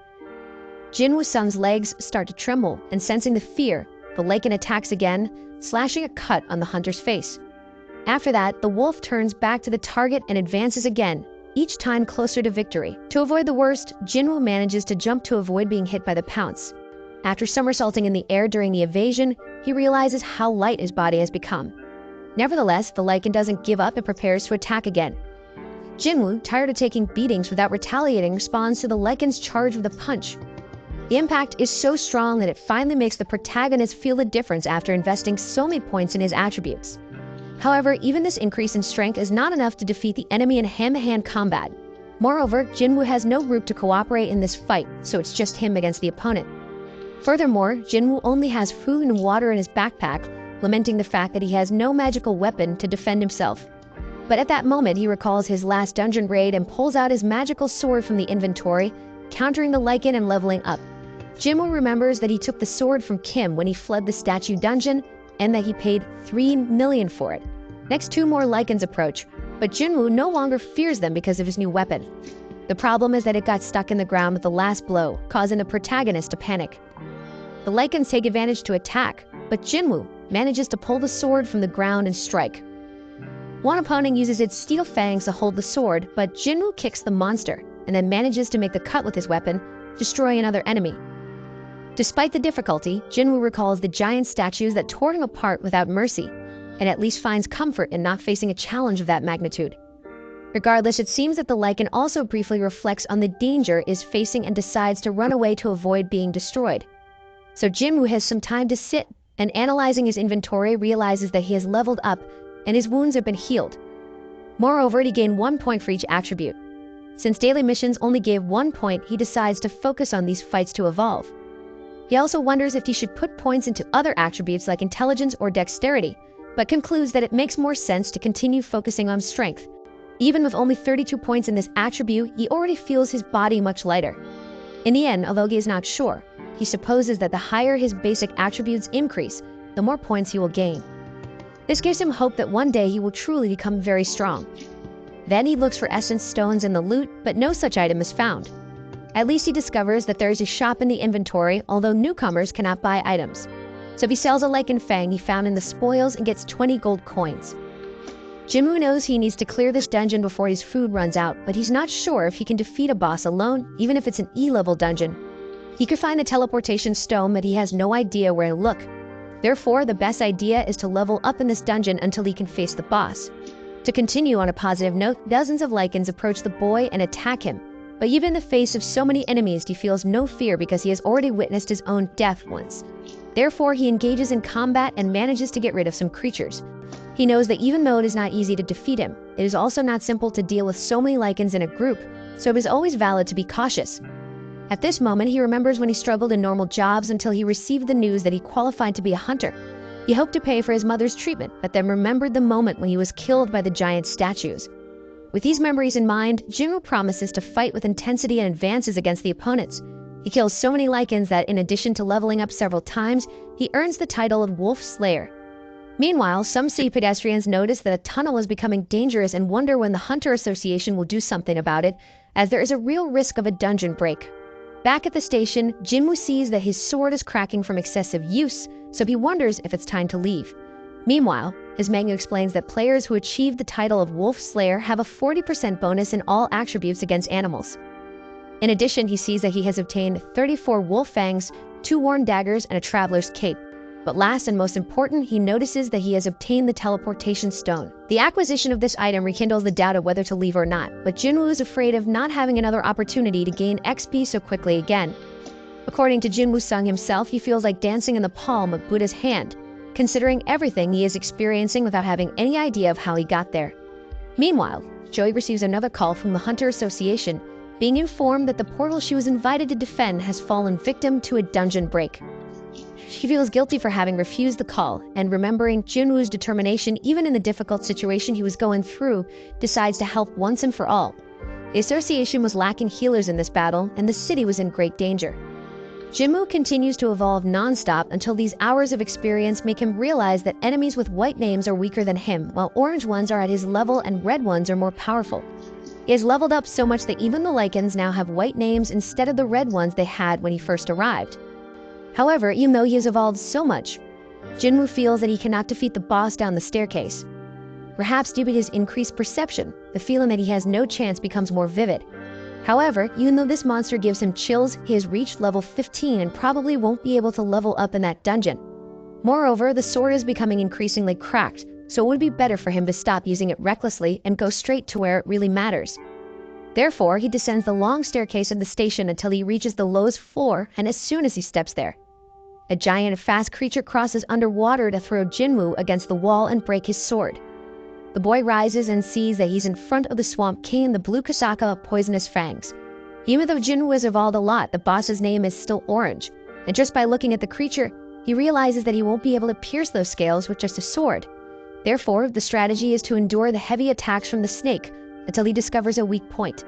Jinwoo Sung's legs start to tremble, and sensing the fear, the lichen attacks again, slashing a cut on the hunter's face. After that, the wolf turns back to the target and advances again, each time closer to victory. To avoid the worst, Jinwoo manages to jump to avoid being hit by the pounce. After somersaulting in the air during the evasion, he realizes how light his body has become. Nevertheless, the lichen doesn't give up and prepares to attack again. Jinwoo, tired of taking beatings without retaliating, responds to the lichen's charge with a punch. The impact is so strong that it finally makes the protagonist feel the difference after investing so many points in his attributes. However, even this increase in strength is not enough to defeat the enemy in hand-to-hand combat. Moreover, Jinwoo has no group to cooperate in this fight, so it's just him against the opponent. Furthermore, Jinwoo only has food and water in his backpack, lamenting the fact that he has no magical weapon to defend himself. But at that moment, he recalls his last dungeon raid and pulls out his magical sword from the inventory, countering the lichen and leveling up. Jinwoo remembers that he took the sword from Kim when he fled the statue dungeon and that he paid 3 million for it. Next, 2 more lichens approach, but Jinwoo no longer fears them because of his new weapon. The problem is that it got stuck in the ground with the last blow, causing the protagonist to panic. The lichens take advantage to attack, but Jinwoo manages to pull the sword from the ground and strike. One opponent uses its steel fangs to hold the sword, but Jinwoo kicks the monster and then manages to make the cut with his weapon, destroying another enemy. Despite the difficulty, Jinwoo recalls the giant statues that tore him apart without mercy, and at least finds comfort in not facing a challenge of that magnitude. Regardless, it seems that the lichen also briefly reflects on the danger is facing and decides to run away to avoid being destroyed. So Jinwoo has some time to sit, and analyzing his inventory realizes that he has leveled up and his wounds have been healed. Moreover, he gained 1 point for each attribute. Since daily missions only gave 1 point, he decides to focus on these fights to evolve. He also wonders if he should put points into other attributes like intelligence or dexterity, but concludes that it makes more sense to continue focusing on strength. Even with only 32 points in this attribute, he already feels his body much lighter. In the end, although he is not sure, he supposes that the higher his basic attributes increase, the more points he will gain. This gives him hope that one day he will truly become very strong. Then he looks for essence stones in the loot, but no such item is found. At least he discovers that there is a shop in the inventory, although newcomers cannot buy items. So he sells a lichen fang he found in the spoils and gets 20 gold coins. Jinwoo knows he needs to clear this dungeon before his food runs out, but he's not sure if he can defeat a boss alone, even if it's an E-level dungeon. He could find the teleportation stone, but he has no idea where to look. Therefore, the best idea is to level up in this dungeon until he can face the boss. To continue on a positive note, dozens of lichens approach the boy and attack him. But even in the face of so many enemies, he feels no fear because he has already witnessed his own death once. Therefore, he engages in combat and manages to get rid of some creatures. He knows that even though it is not easy to defeat him, it is also not simple to deal with so many lichens in a group, so it is always valid to be cautious. At this moment, he remembers when he struggled in normal jobs until he received the news that he qualified to be a hunter. He hoped to pay for his mother's treatment, but then remembered the moment when he was killed by the giant statues. With these memories in mind, Jinwoo promises to fight with intensity and advances against the opponents. He kills so many lichens that, in addition to leveling up several times, he earns the title of Wolf Slayer. Meanwhile, some city pedestrians notice that a tunnel is becoming dangerous and wonder when the Hunter Association will do something about it, as there is a real risk of a dungeon break. Back at the station, Jinwoo sees that his sword is cracking from excessive use, so he wonders if it's time to leave. Meanwhile, his manga explains that players who achieve the title of Wolf Slayer have a 40% bonus in all attributes against animals. In addition, he sees that he has obtained 34 wolf fangs, 2 worn daggers, and a traveler's cape. But last and most important, he notices that he has obtained the teleportation stone. The acquisition of this item rekindles the doubt of whether to leave or not, but Jinwoo is afraid of not having another opportunity to gain XP so quickly again. According to Jinwoo Sung himself, he feels like dancing in the palm of Buddha's hand, considering everything he is experiencing without having any idea of how he got there. Meanwhile, Joey receives another call from the Hunter Association, being informed that the portal she was invited to defend has fallen victim to a dungeon break. She feels guilty for having refused the call, and remembering Jinwoo's determination even in the difficult situation he was going through, decides to help once and for all. The association was lacking healers in this battle, and the city was in great danger. Jinwoo continues to evolve non-stop until these hours of experience make him realize that enemies with white names are weaker than him, while orange ones are at his level and red ones are more powerful. He has leveled up so much that even the lichens now have white names instead of the red ones they had when he first arrived. However, even though he has evolved so much, Jinwoo feels that he cannot defeat the boss down the staircase. Perhaps due to his increased perception, the feeling that he has no chance becomes more vivid. However, even though this monster gives him chills, he has reached level 15 and probably won't be able to level up in that dungeon. Moreover, the sword is becoming increasingly cracked, so it would be better for him to stop using it recklessly and go straight to where it really matters. Therefore, he descends the long staircase of the station until he reaches the lowest floor, and as soon as he steps there, a giant fast creature crosses underwater to throw Jinwoo against the wall and break his sword. The boy rises and sees that he's in front of the Swamp King, the blue Kasaka of poisonous fangs. Even though Jinwoo has evolved a lot, the boss's name is still orange. And just by looking at the creature, he realizes that he won't be able to pierce those scales with just a sword. Therefore, the strategy is to endure the heavy attacks from the snake until he discovers a weak point.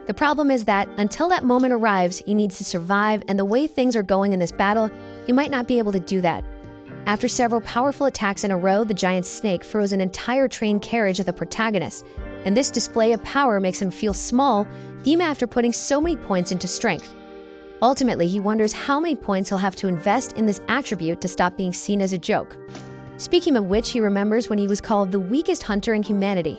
The problem is that until that moment arrives, he needs to survive, and the way things are going in this battle, he might not be able to do that. After several powerful attacks in a row, the giant snake throws an entire train carriage at the protagonist, and this display of power makes him feel small even after putting so many points into strength. Ultimately, he wonders how many points he'll have to invest in this attribute to stop being seen as a joke. Speaking of which, he remembers when he was called the weakest hunter in humanity.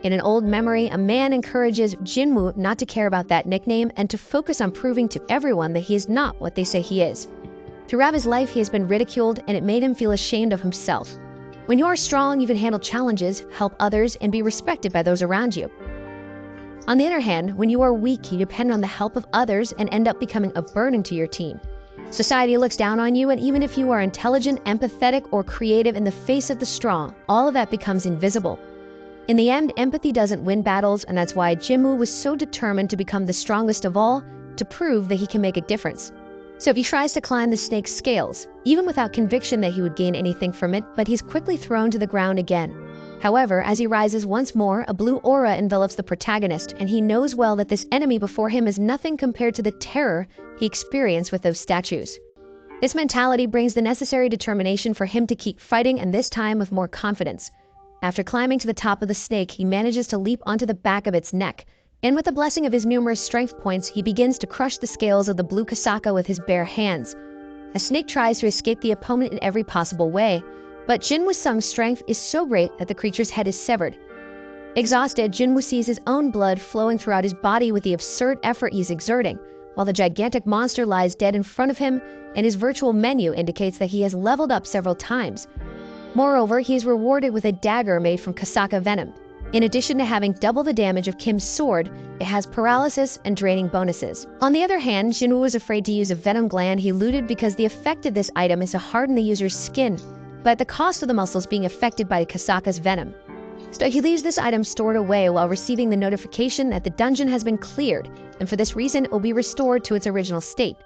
In an old memory, a man encourages Jinwoo not to care about that nickname and to focus on proving to everyone that he is not what they say he is. Throughout his life, he has been ridiculed, and it made him feel ashamed of himself. When you are strong, you can handle challenges, help others, and be respected by those around you. On the other hand, when you are weak, you depend on the help of others and end up becoming a burden to your team. Society looks down on you, and even if you are intelligent, empathetic, or creative in the face of the strong, all of that becomes invisible. In the end, empathy doesn't win battles, and that's why Jinwoo was so determined to become the strongest of all, to prove that he can make a difference. So he tries to climb the snake's scales, even without conviction that he would gain anything from it, but he's quickly thrown to the ground again. However, as he rises once more, a blue aura envelops the protagonist, and he knows well that this enemy before him is nothing compared to the terror he experienced with those statues. This mentality brings the necessary determination for him to keep fighting, and this time with more confidence. After climbing to the top of the snake, he manages to leap onto the back of its neck, and with the blessing of his numerous strength points, he begins to crush the scales of the blue casaca with his bare hands. A snake tries to escape the opponent in every possible way, but Jinwoo Sung's strength is so great that the creature's head is severed. Exhausted, Jinwoo sees his own blood flowing throughout his body with the absurd effort he's exerting, while the gigantic monster lies dead in front of him, and his virtual menu indicates that he has leveled up several times. Moreover, he is rewarded with a dagger made from casaca venom. In addition to having double the damage of Kim's sword, it has paralysis and draining bonuses. On the other hand, Jinwoo was afraid to use a venom gland he looted because the effect of this item is to harden the user's skin, but at the cost of the muscles being affected by casaca's venom. So he leaves this item stored away while receiving the notification that the dungeon has been cleared, and for this reason it will be restored to its original state.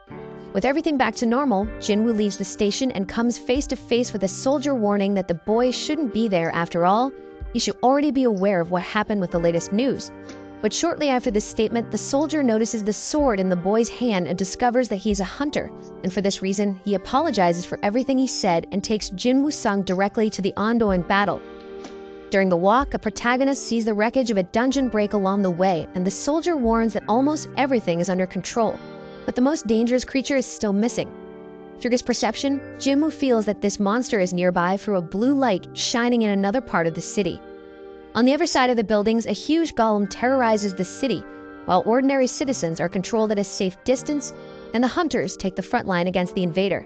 With everything back to normal, Jinwoo leaves the station and comes face to face with a soldier warning that the boy shouldn't be there after all. He should already be aware of what happened with the latest news. But shortly after this statement, the soldier notices the sword in the boy's hand and discovers that he's a hunter, and for this reason, he apologizes for everything he said and takes Jinwoo Sung directly to the ongoing battle. During the walk, a protagonist sees the wreckage of a dungeon break along the way, and the soldier warns that almost everything is under control, but the most dangerous creature is still missing. Through his perception, Jinwoo feels that this monster is nearby through a blue light shining in another part of the city. On the other side of the buildings, a huge golem terrorizes the city, while ordinary citizens are controlled at a safe distance, and the hunters take the front line against the invader.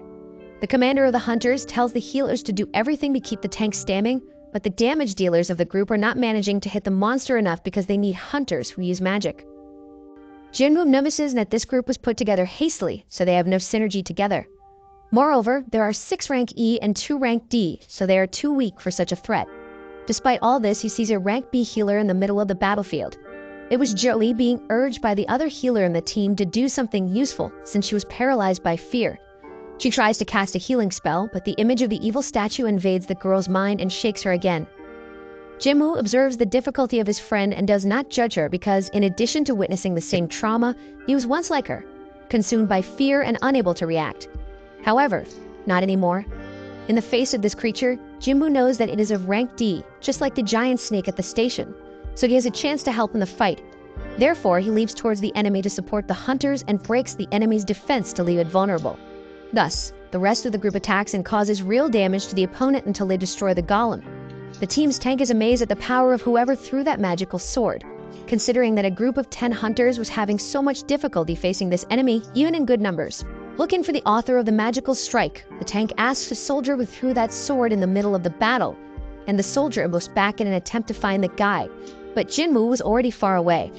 The commander of the hunters tells the healers to do everything to keep the tank standing, but the damage dealers of the group are not managing to hit the monster enough because they need hunters who use magic. Jinwoo notices that this group was put together hastily, so they have no synergy together. Moreover, there are 6 rank E and 2 rank D, so they are too weak for such a threat. Despite all this, he sees a rank B healer in the middle of the battlefield. It was Joey being urged by the other healer in the team to do something useful since she was paralyzed by fear. She tries to cast a healing spell, but the image of the evil statue invades the girl's mind and shakes her again. Jinwoo observes the difficulty of his friend and does not judge her because, in addition to witnessing the same trauma, he was once like her, consumed by fear and unable to react. However, not anymore. In the face of this creature, Jinwoo knows that it is of rank D, just like the giant snake at the station, so he has a chance to help in the fight. Therefore, he leaps towards the enemy to support the hunters and breaks the enemy's defense to leave it vulnerable. Thus, the rest of the group attacks and causes real damage to the opponent until they destroy the golem. The team's tank is amazed at the power of whoever threw that magical sword, considering that a group of 10 hunters was having so much difficulty facing this enemy, even in good numbers. Looking for the author of the magical strike, the tank asks the soldier who threw that sword in the middle of the battle, and the soldier moves back in an attempt to find the guy, but Jinwoo was already far away.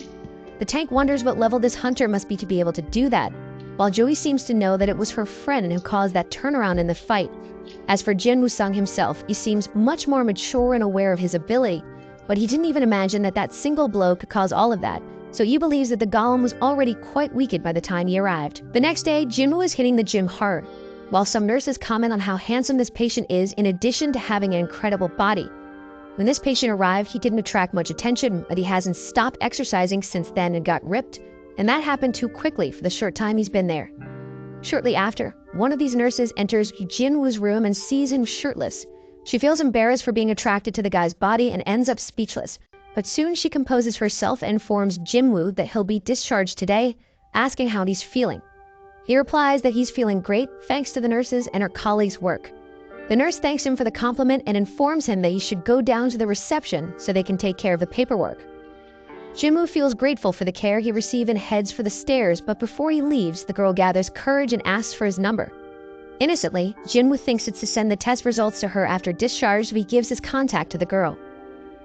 The tank wonders what level this hunter must be to be able to do that, while Joey seems to know that it was her friend who caused that turnaround in the fight. As for Jinwoo Sung himself, he seems much more mature and aware of his ability, but he didn't even imagine that that single blow could cause all of that, so Yu believes that the golem was already quite weakened by the time he arrived. The next day, Jinwoo is hitting the gym hard, while some nurses comment on how handsome this patient is in addition to having an incredible body. When this patient arrived, he didn't attract much attention, but he hasn't stopped exercising since then and got ripped, and that happened too quickly for the short time he's been there. Shortly after, one of these nurses enters Jinwoo's room and sees him shirtless. She feels embarrassed for being attracted to the guy's body and ends up speechless, but soon she composes herself and informs Jinwoo that he'll be discharged today, asking how he's feeling. He replies that he's feeling great thanks to the nurses and her colleagues' work. The nurse thanks him for the compliment and informs him that he should go down to the reception so they can take care of the paperwork. Jinwoo feels grateful for the care he received and heads for the stairs, but before he leaves, the girl gathers courage and asks for his number. Innocently, Jinwoo thinks it's to send the test results to her after discharge, so he gives his contact to the girl.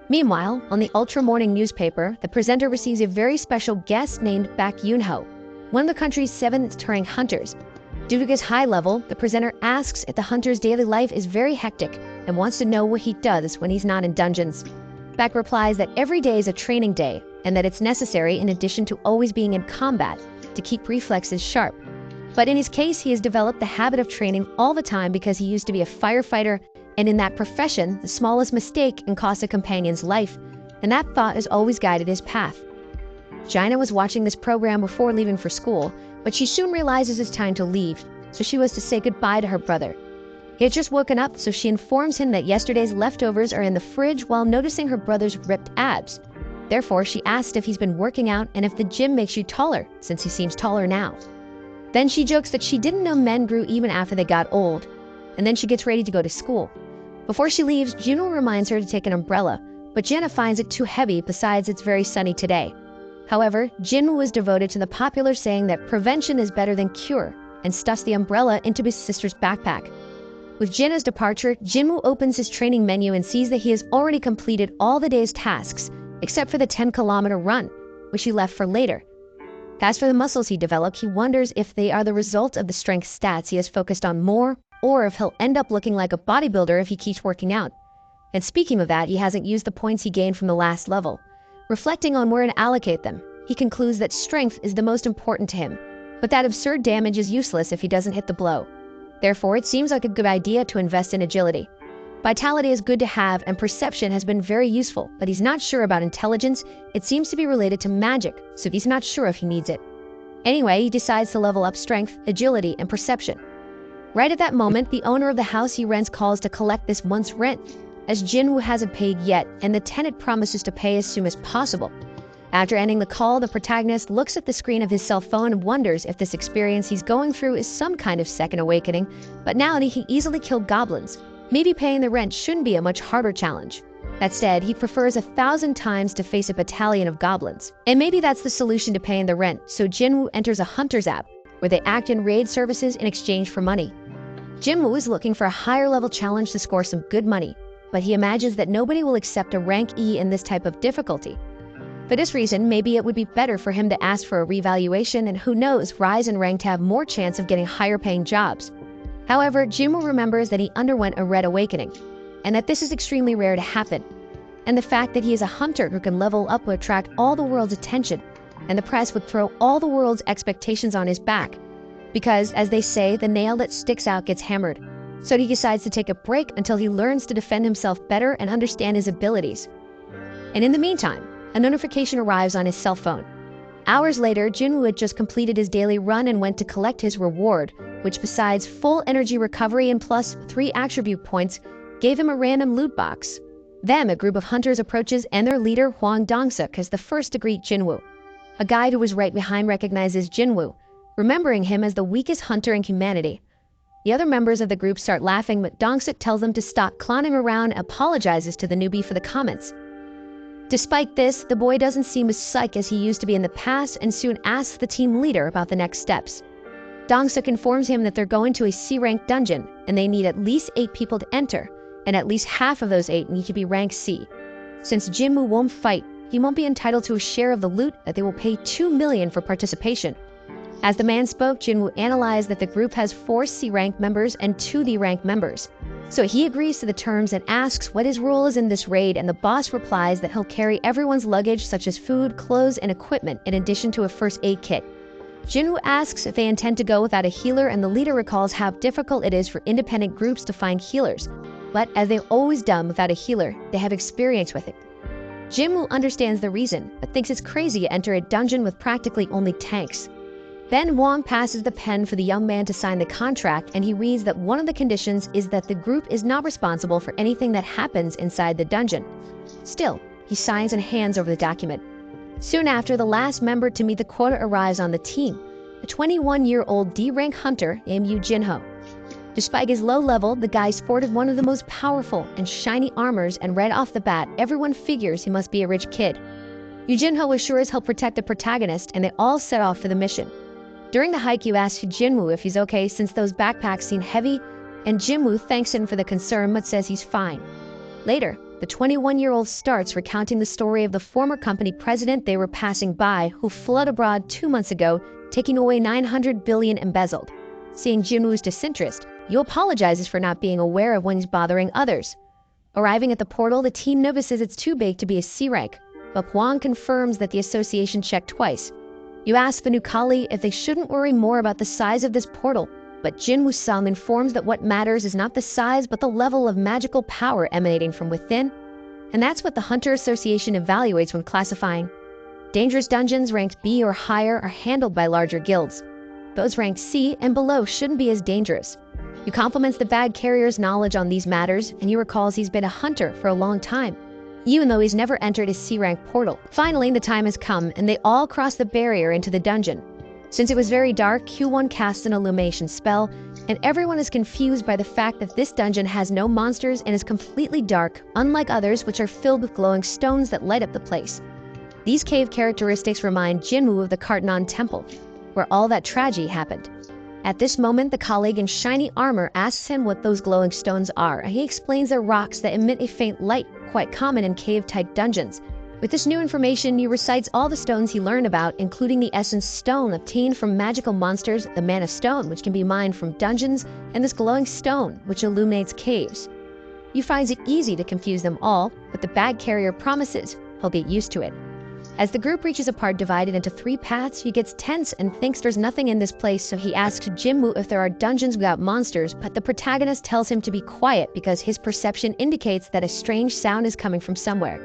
Meanwhile, on the Ultra Morning newspaper, the presenter receives a very special guest named Baek Yoon-ho, one of the country's 7th-ranked hunters. Due to his high level, the presenter asks if the hunter's daily life is very hectic and wants to know what he does when he's not in dungeons. Baek replies that every day is a training day and that it's necessary in addition to always being in combat to keep reflexes sharp. But in his case, he has developed the habit of training all the time because he used to be a firefighter, and in that profession, the smallest mistake can cost a companion's life, and that thought has always guided his path. Jaina was watching this program before leaving for school, but she soon realizes it's time to leave, so she was to say goodbye to her brother. He had just woken up, so she informs him that yesterday's leftovers are in the fridge while noticing her brother's ripped abs. Therefore, she asked if he's been working out and if the gym makes you taller, since he seems taller now. Then she jokes that she didn't know men grew even after they got old, and then she gets ready to go to school. Before she leaves, Jinwoo reminds her to take an umbrella, but Jaina finds it too heavy, besides it's very sunny today. However, Jinwoo is devoted to the popular saying that prevention is better than cure, and stuffs the umbrella into his sister's backpack. With Jaina's departure, Jinwoo opens his training menu and sees that he has already completed all the day's tasks, except for the 10-kilometer run, which he left for later. As for the muscles he developed, he wonders if they are the result of the strength stats he has focused on more, or if he'll end up looking like a bodybuilder if he keeps working out. And speaking of that, he hasn't used the points he gained from the last level. Reflecting on where to allocate them, he concludes that strength is the most important to him, but that absurd damage is useless if he doesn't hit the blow. Therefore, it seems like a good idea to invest in agility. Vitality is good to have, and perception has been very useful, but he's not sure about intelligence. It seems to be related to magic, so he's not sure if he needs it. Anyway, he decides to level up strength, agility, and perception. Right at that moment, the owner of the house he rents calls to collect this month's rent, as Jinwoo hasn't paid yet, and the tenant promises to pay as soon as possible. After ending the call, the protagonist looks at the screen of his cell phone and wonders if this experience he's going through is some kind of second awakening, but now that he can easily kill goblins, maybe paying the rent shouldn't be a much harder challenge. Instead, he prefers 1,000 times to face a battalion of goblins. And maybe that's the solution to paying the rent, so Jinwoo enters a hunter's app, where they act in raid services in exchange for money. Jinwoo is looking for a higher level challenge to score some good money, but he imagines that nobody will accept a rank E in this type of difficulty. For this reason, maybe it would be better for him to ask for a revaluation and who knows, rise in rank to have more chance of getting higher paying jobs. However, Jinwoo remembers that he underwent a red awakening, and that this is extremely rare to happen. And the fact that he is a hunter who can level up would attract all the world's attention, and the press would throw all the world's expectations on his back. Because, as they say, the nail that sticks out gets hammered. So he decides to take a break until he learns to defend himself better and understand his abilities. And in the meantime, a notification arrives on his cell phone. Hours later, Jinwoo had just completed his daily run and went to collect his reward, which besides full energy recovery and plus 3 attribute points, gave him a random loot box. Then a group of hunters approaches and their leader Hwang Dong-suk is the first to greet Jinwoo. A guide who was right behind recognizes Jinwoo, remembering him as the weakest hunter in humanity. The other members of the group start laughing, but Dong-suk tells them to stop clowning around and apologizes to the newbie for the comments. Despite this, the boy doesn't seem as psych as he used to be in the past and soon asks the team leader about the next steps. Dong-suk informs him that they're going to a C-rank dungeon and they need at least 8 people to enter, and at least half of those 8 need to be rank C. Since Jinwoo won't fight, he won't be entitled to a share of the loot that they will pay 2 million for participation. As the man spoke, Jinwoo analyzed that the group has 4 C-rank members and 2 D-rank members. So he agrees to the terms and asks what his role is in this raid, and the boss replies that he'll carry everyone's luggage such as food, clothes, and equipment in addition to a first aid kit. Jinwoo asks if they intend to go without a healer, and the leader recalls how difficult it is for independent groups to find healers. But as they've always done without a healer, they have experience with it. Jinwoo understands the reason, but thinks it's crazy to enter a dungeon with practically only tanks. Then Wong passes the pen for the young man to sign the contract, and he reads that one of the conditions is that the group is not responsible for anything that happens inside the dungeon. Still, he signs and hands over the document. Soon after, the last member to meet the quota arrives on the team, a 21-year-old D-rank hunter named Jinwoo. Despite his low level, the guy sported one of the most powerful and shiny armors, and right off the bat, everyone figures he must be a rich kid. Jinwoo assures he'll protect the protagonist, and they all set off for the mission. During the hike, you ask Jinwoo if he's okay since those backpacks seem heavy, and Jinwoo thanks him for the concern but says he's fine. Later, the 21-year-old starts recounting the story of the former company president they were passing by who fled abroad 2 months ago, taking away 900 billion embezzled. Seeing Jinwoo's disinterest, Yu apologizes for not being aware of when he's bothering others. Arriving at the portal, the team notices it's too big to be a C rank, but Hwang confirms that the association checked twice. You ask the new colleague if they shouldn't worry more about the size of this portal, but Jinwoo-san informs that what matters is not the size but the level of magical power emanating from within, and that's what the Hunter Association evaluates when classifying. Dangerous dungeons ranked B or higher are handled by larger guilds. Those ranked C and below shouldn't be as dangerous. You compliments the bag carrier's knowledge on these matters, and you recalls he's been a hunter for a long time, even though he's never entered a C-rank portal. Finally, the time has come, and they all cross the barrier into the dungeon. Since it was very dark, Q1 casts an illumination spell, and everyone is confused by the fact that this dungeon has no monsters and is completely dark, unlike others which are filled with glowing stones that light up the place. These cave characteristics remind Jinwoo of the Kartanon Temple, where all that tragedy happened. At this moment, the colleague in shiny armor asks him what those glowing stones are, and he explains they're rocks that emit a faint light, quite common in cave-type dungeons. With this new information, he recites all the stones he learned about, including the essence stone obtained from magical monsters, the mana stone, which can be mined from dungeons, and this glowing stone, which illuminates caves. He finds it easy to confuse them all, but the bag carrier promises he'll get used to it. As the group reaches a part divided into 3 paths, he gets tense and thinks there's nothing in this place, so he asks Jinwoo if there are dungeons without monsters, but the protagonist tells him to be quiet because his perception indicates that a strange sound is coming from somewhere.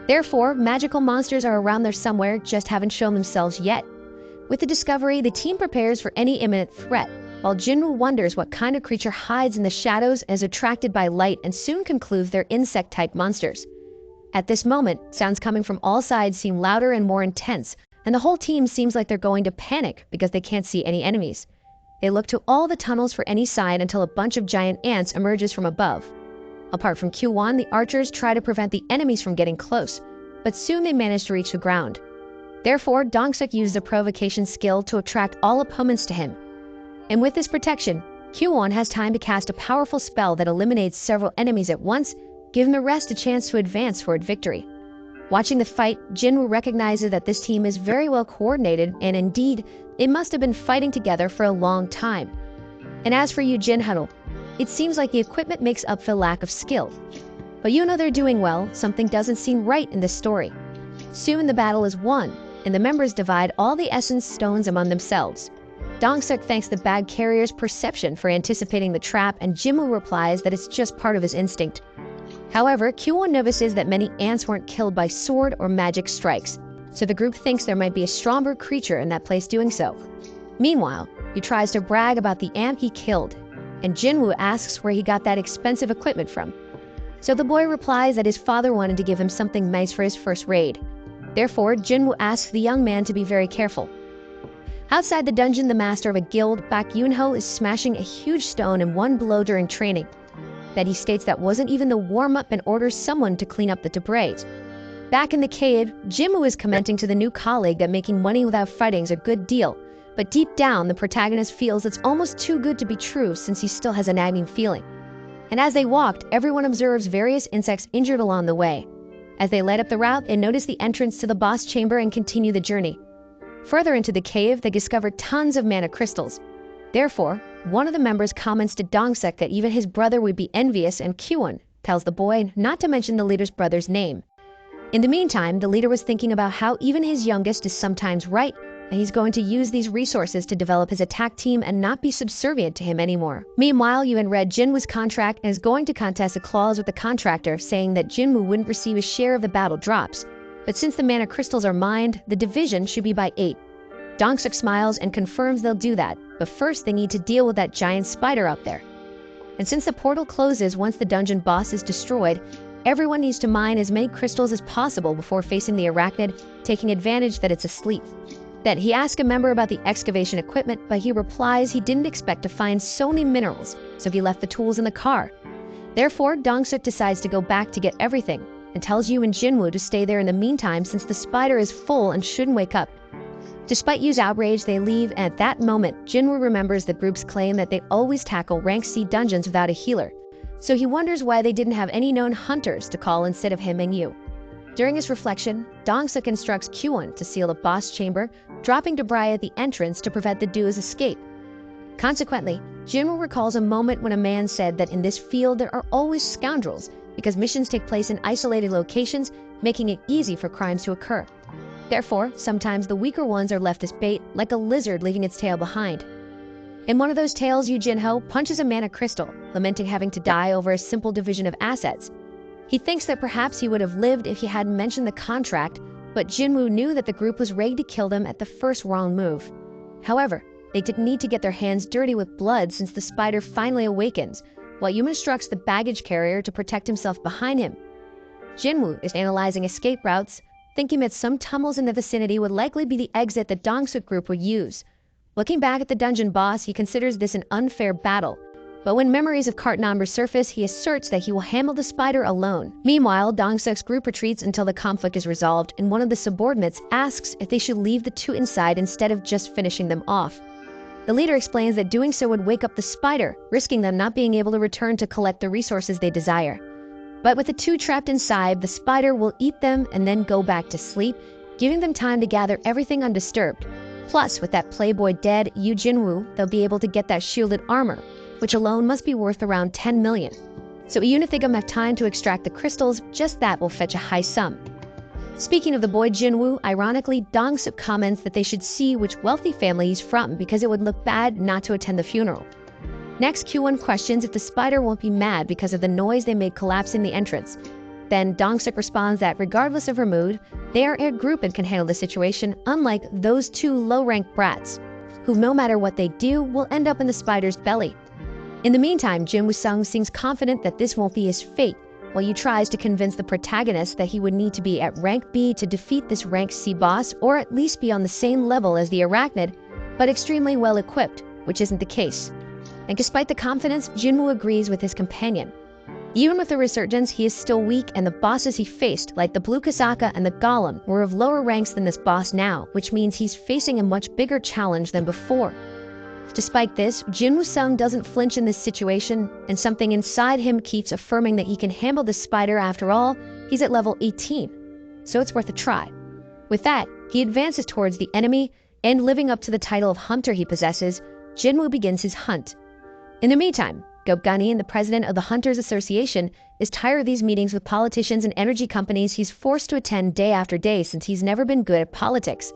Therefore, magical monsters are around there somewhere, just haven't shown themselves yet. With the discovery, the team prepares for any imminent threat, while Jinwoo wonders what kind of creature hides in the shadows and is attracted by light, and soon concludes they're insect-type monsters. At this moment, sounds coming from all sides seem louder and more intense, and the whole team seems like they're going to panic because they can't see any enemies. They look to all the tunnels for any sign until a bunch of giant ants emerges from above. Apart from Q1, the archers try to prevent the enemies from getting close, but soon they manage to reach the ground. Therefore, Dong-suk used the provocation skill to attract all opponents to him. And with this protection, Q1 has time to cast a powerful spell that eliminates several enemies at once, giving the rest a chance to advance toward victory. Watching the fight, Jinwoo recognizes that this team is very well coordinated, and indeed, they must have been fighting together for a long time. And as for Jinwoo, it seems like the equipment makes up for the lack of skill. But you know they're doing well, something doesn't seem right in this story. Soon the battle is won, and the members divide all the essence stones among themselves. Dong-suk thanks the bag carrier's perception for anticipating the trap, and Jinwoo replies that it's just part of his instinct. However, Q1 notices that many ants weren't killed by sword or magic strikes, so the group thinks there might be a stronger creature in that place doing so. Meanwhile, he tries to brag about the ant he killed, and Jinwoo asks where he got that expensive equipment from. So the boy replies that his father wanted to give him something nice for his first raid. Therefore, Jinwoo asks the young man to be very careful. Outside the dungeon, the master of a guild, Bak Yunho, is smashing a huge stone in one blow during training. That he states that wasn't even the warm-up and orders someone to clean up the debris. Back in the cave, Jinwoo is commenting to the new colleague that making money without fighting is a good deal, but deep down the protagonist feels it's almost too good to be true since he still has a nagging feeling. And as they walked, everyone observes various insects injured along the way. As they light up the route, they notice the entrance to the boss chamber and continue the journey. Further into the cave, they discover tons of mana crystals. Therefore, one of the members comments to Dong-suk that even his brother would be envious, and Kyuwon tells the boy not to mention the leader's brother's name. In the meantime, the leader was thinking about how even his youngest is sometimes right, and he's going to use these resources to develop his attack team and not be subservient to him anymore. Meanwhile, Yuan read Jinwoo's contract and is going to contest a clause with the contractor saying that Jinwoo wouldn't receive a share of the battle drops. But since the mana crystals are mined, the division should be by 8. Dong-suk smiles and confirms they'll do that, but first they need to deal with that giant spider up there. And since the portal closes once the dungeon boss is destroyed, everyone needs to mine as many crystals as possible before facing the arachnid, taking advantage that it's asleep. Then he asks a member about the excavation equipment, but he replies he didn't expect to find so many minerals, so he left the tools in the car. Therefore, Dong-suk decides to go back to get everything, and tells Yu and Jinwoo to stay there in the meantime since the spider is full and shouldn't wake up. Despite Yu's outrage, they leave, and at that moment, Jinwoo remembers the group's claim that they always tackle rank C dungeons without a healer, so he wonders why they didn't have any known hunters to call instead of him and Yu. During his reflection, Dong-suk instructs Kyuwon to seal the boss chamber, dropping debris at the entrance to prevent the duo's escape. Consequently, Jinwoo recalls a moment when a man said that in this field there are always scoundrels because missions take place in isolated locations, making it easy for crimes to occur. Therefore, sometimes the weaker ones are left as bait, like a lizard leaving its tail behind. In one of those tales, Yu Jin-ho punches a mana crystal, lamenting having to die over a simple division of assets. He thinks that perhaps he would have lived if he hadn't mentioned the contract, but Jinwoo knew that the group was ready to kill them at the first wrong move. However, they didn't need to get their hands dirty with blood since the spider finally awakens, while Yu instructs the baggage carrier to protect himself behind him. Jinwoo is analyzing escape routes, thinking that some tunnels in the vicinity would likely be the exit the Dong-suk group would use. Looking back at the dungeon boss, he considers this an unfair battle. But when memories of Cartnon resurface, he asserts that he will handle the spider alone. Meanwhile, Dong-suk's group retreats until the conflict is resolved, and one of the subordinates asks if they should leave the two inside instead of just finishing them off. The leader explains that doing so would wake up the spider, risking them not being able to return to collect the resources they desire. But with the two trapped inside, the spider will eat them and then go back to sleep, giving them time to gather everything undisturbed. Plus, with that playboy dead, Yu Jinwoo, they'll be able to get that shielded armor, which alone must be worth around 10 million. So even if they don't have time to extract the crystals, just that will fetch a high sum. Speaking of the boy Jinwoo, ironically, Dong-suk comments that they should see which wealthy family he's from because it would look bad not to attend the funeral. Next, Kyuwon questions if the spider won't be mad because of the noise they made collapsing the entrance. Then Dong-suk responds that regardless of her mood, they are a group and can handle the situation, unlike those two low-ranked brats, who no matter what they do, will end up in the spider's belly. In the meantime, Jinwoo-sung seems confident that this won't be his fate, while Yu tries to convince the protagonist that he would need to be at rank B to defeat this rank C boss, or at least be on the same level as the arachnid, but extremely well equipped, which isn't the case. And despite the confidence, Jinwoo agrees with his companion. Even with the resurgence, he is still weak, and the bosses he faced, like the Blue Kasaka and the Golem, were of lower ranks than this boss now, which means he's facing a much bigger challenge than before. Despite this, Jinwoo-sung doesn't flinch in this situation, and something inside him keeps affirming that he can handle the spider. After all, he's at level 18, so it's worth a try. With that, he advances towards the enemy, and living up to the title of hunter he possesses, Jinwoo begins his hunt. In the meantime, Gopgani, the president of the Hunters Association, is tired of these meetings with politicians and energy companies he's forced to attend day after day since he's never been good at politics.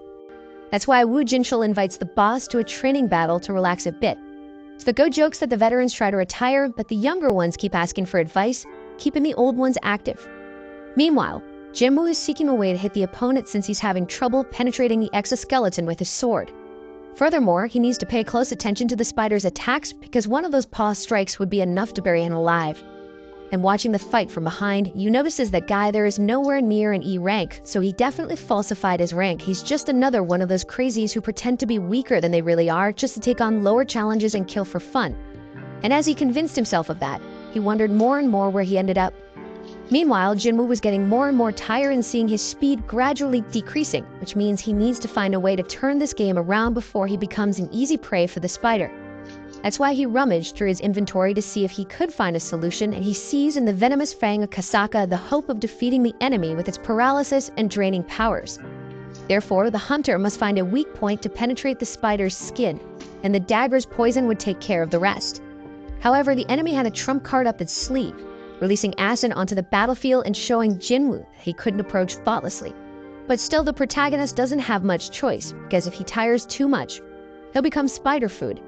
That's why Woo Jinchul invites the boss to a training battle to relax a bit. So the Go jokes that the veterans try to retire, but the younger ones keep asking for advice, keeping the old ones active. Meanwhile, Jinwoo is seeking a way to hit the opponent since he's having trouble penetrating the exoskeleton with his sword. Furthermore, he needs to pay close attention to the spider's attacks because one of those paw strikes would be enough to bury him alive. And watching the fight from behind, Yu notices that guy there is nowhere near an E rank, so he definitely falsified his rank. He's just another one of those crazies who pretend to be weaker than they really are just to take on lower challenges and kill for fun. And as he convinced himself of that, he wondered more and more where he ended up. Meanwhile, Jinwoo was getting more and more tired and seeing his speed gradually decreasing, which means he needs to find a way to turn this game around before he becomes an easy prey for the spider. That's why he rummaged through his inventory to see if he could find a solution, and he sees in the venomous fang of Kasaka the hope of defeating the enemy with its paralysis and draining powers. Therefore, the hunter must find a weak point to penetrate the spider's skin. and the dagger's poison would take care of the rest. However, the enemy had a trump card up its sleeve, releasing acid onto the battlefield and showing Jinwoo that he couldn't approach thoughtlessly. But still, the protagonist doesn't have much choice, because if he tires too much, he'll become spider food.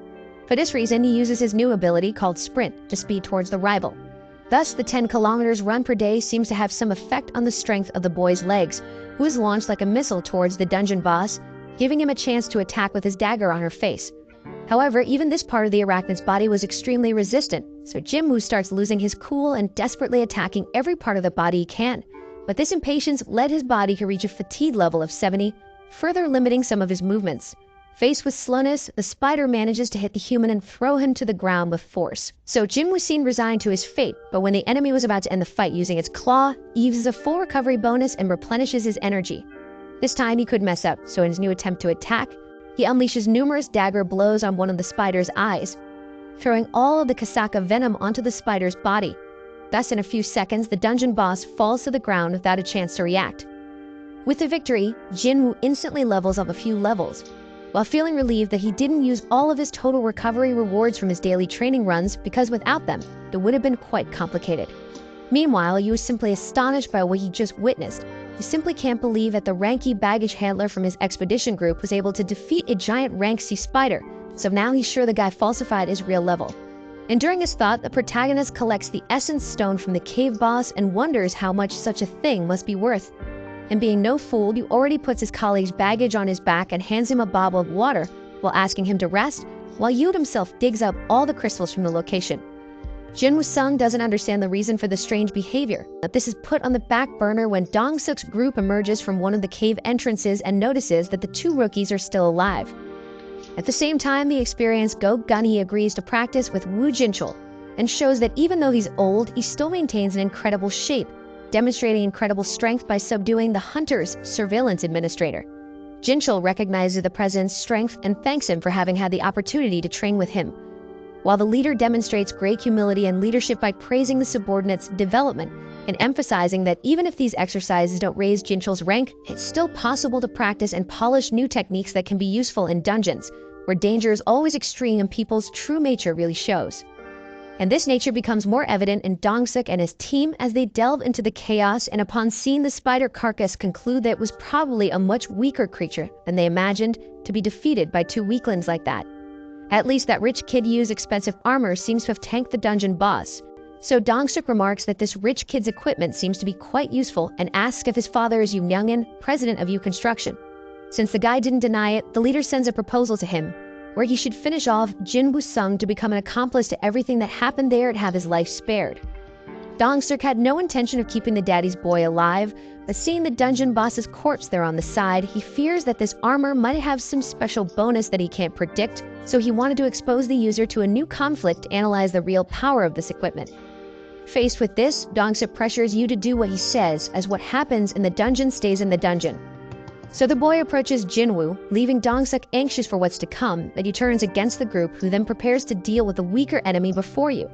For this reason, he uses his new ability called Sprint to speed towards the rival. Thus, the 10 kilometers run per day seems to have some effect on the strength of the boy's legs, who is launched like a missile towards the dungeon boss, giving him a chance to attack with his dagger on her face. However, even this part of the arachnid's body was extremely resistant, so Jinwoo starts losing his cool and desperately attacking every part of the body he can. But this impatience led his body to reach a fatigue level of 70, further limiting some of his movements. Faced with slowness, the spider manages to hit the human and throw him to the ground with force. So Jin was seen resigned to his fate, but when the enemy was about to end the fight using its claw, he uses a full recovery bonus and replenishes his energy. This time he could mess up, so in his new attempt to attack, he unleashes numerous dagger blows on one of the spider's eyes, throwing all of the Kasaka venom onto the spider's body. Thus, in a few seconds, the dungeon boss falls to the ground without a chance to react. With the victory, Jinwoo instantly levels up a few levels, while feeling relieved that he didn't use all of his total recovery rewards from his daily training runs, because without them, it would have been quite complicated. Meanwhile, he was simply astonished by what he just witnessed. He simply can't believe that the ranky baggage handler from his expedition group was able to defeat a giant rank C spider, so now he's sure the guy falsified his real level. And during his thought, the protagonist collects the essence stone from the cave boss and wonders how much such a thing must be worth. And being no fool, he already puts his colleague's baggage on his back and hands him a bottle of water while asking him to rest, while Yood himself digs up all the crystals from the location. Jinwoo Sung doesn't understand the reason for the strange behavior, but this is put on the back burner when Dong-suk's group emerges from one of the cave entrances and notices that the two rookies are still alive. At the same time, the experienced Go Gunhee agrees to practice with Woo Jinchul and shows that even though he's old, he still maintains an incredible shape, demonstrating incredible strength by subduing the Hunter's surveillance administrator. Jinchul recognizes the president's strength and thanks him for having had the opportunity to train with him, while the leader demonstrates great humility and leadership by praising the subordinate's development and emphasizing that even if these exercises don't raise Jinchul's rank, it's still possible to practice and polish new techniques that can be useful in dungeons, where danger is always extreme and people's true nature really shows. And this nature becomes more evident in Dong-suk and his team as they delve into the chaos and upon seeing the spider carcass conclude that it was probably a much weaker creature than they imagined to be defeated by two weaklings like that. At least that rich kid Yu's expensive armor seems to have tanked the dungeon boss. So Dong-suk remarks that this rich kid's equipment seems to be quite useful and asks if his father is Yu Myungin, president of Yu Construction. Since the guy didn't deny it, the leader sends a proposal to him, where he should finish off Jinwoo Sung to become an accomplice to everything that happened there and have his life spared. Dong-suk had no intention of keeping the daddy's boy alive, but seeing the dungeon boss's corpse there on the side, he fears that this armor might have some special bonus that he can't predict, so he wanted to expose the user to a new conflict to analyze the real power of this equipment. Faced with this, Dong-suk pressures Yu to do what he says, as what happens in the dungeon stays in the dungeon. So the boy approaches Jinwoo, leaving Dong-suk anxious for what's to come, but he turns against the group, who then prepares to deal with the weaker enemy before you.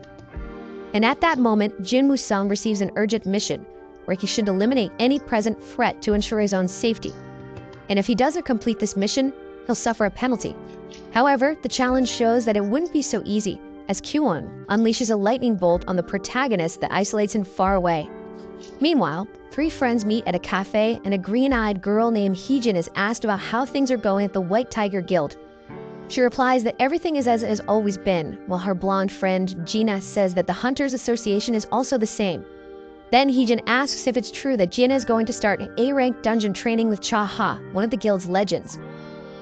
And at that moment, Jinwoo Sung receives an urgent mission, where he should eliminate any present threat to ensure his own safety. And if he doesn't complete this mission, he'll suffer a penalty. However, the challenge shows that it wouldn't be so easy, as Kwon unleashes a lightning bolt on the protagonist that isolates him far away. Meanwhile, three friends meet at a cafe and a green-eyed girl named Heejin is asked about how things are going at the White Tiger Guild. She replies that everything is as it has always been, while her blonde friend Gina says that the Hunters Association is also the same. Then Heejin asks if it's true that Gina is going to start A-rank dungeon training with Cha Ha, one of the guild's legends.